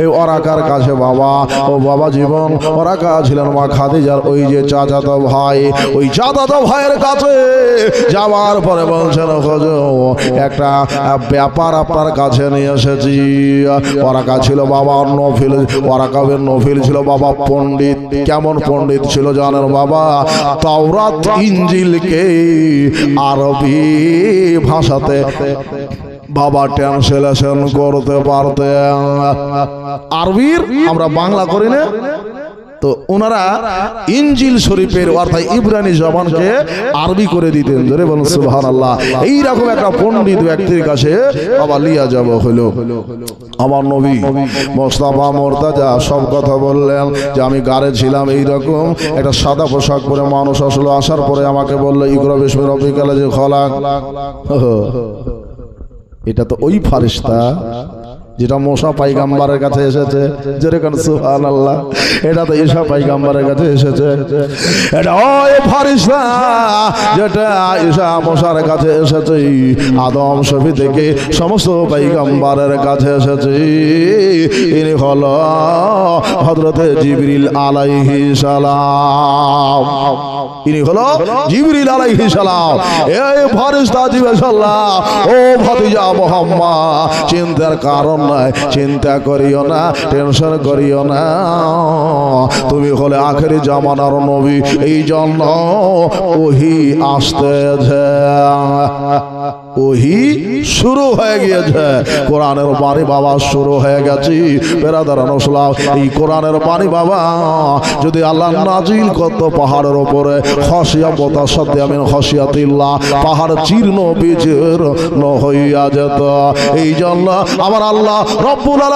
এই ওয়ারাকার কাছে বাবা, ও বাবা জীবন, ওয়ারাকা ছিলেন মা খাদিজার ওই যে চাচাতো ভাই। ওই চাচাতো ভাইয়ের কাছে যাওয়ার পরে বলছেন, হুজুর, একটা ব্যাপার আপনার কাছে নিয়ে এসেছি। ওয়ারাকা ছিল বাবা নফিল, ওয়ারাকা বিন নফিল ছিল বাবা পণ্ডিত। কেমন পণ্ডিত ছিল জানেন বাবা? তাওরাত ইনজিলকে আরবি ভাষাতে বাবা ট্রান্সলেশন করতে পারতেন। আরবির আমরা বাংলা করি না তো, ওনারা ইনজিল শরীফের অর্থাৎ ইব্রানি জবানকে আরবি করে দিতেন। জোরে বলুন সুবহানাল্লাহ। এইরকম একটা পণ্ডিত ব্যক্তির কাছে বাবা লিয়া যাব হলো। আমার নবী মুস্তাফা মুরতাজা সব কথা বললেন যে আমি গারে ছিলাম, এইরকম একটা সাদা পোশাক পরে মানুষ আসলো। আসার পরে আমাকে বললো, ইকরা বিসমি রাব্বিকাল লাযী খলাক। এটা তো ওই ফারিস্তা যেটা মুসা পয়গম্বরের কাছে এসেছে। যেরকম সুবহানাল্লাহ, এটা তো ঈসা পয়গম্বরের কাছে এসেছে। এটা ওই ফারিস্তা যেটা ঈসা মুসার কাছে এসেছে। আদম শফি থেকে সমস্ত পয়গম্বরের কাছে এসেছে। ইনি হলো হযরতে জিবরিল আলাইহিস সালাম। ইনি হলো জিবরিল আলাইহিস সালাম। এই ফারিস্তা জিবরিল, ও ভাতিজা মুহাম্মদ, চিন্তার কারণ নাই, চিন্তা করিও না, টেনশন করিও না, তুমি হলে আখেরি জামানার নবী। এই জন্য ওহি আসতেছে, ওহি শুরু হয়ে গিয়েছে, কোরআনের বাণী বাবা শুরু হয়ে গেছে। বেরাদারান ইসলাম, এই কোরআনের বাণী বাবা যদি আল্লাহ নাজিল করত পাহাড়ের উপরে, খসিয়া বতাসাতে আমিন খসিয়াতিল্লাহ, পাহাড় জীর্ণ বিজীর্ণ হইয়া যেত। এই জন্য আমার আল্লাহ রব্বুল আলামিন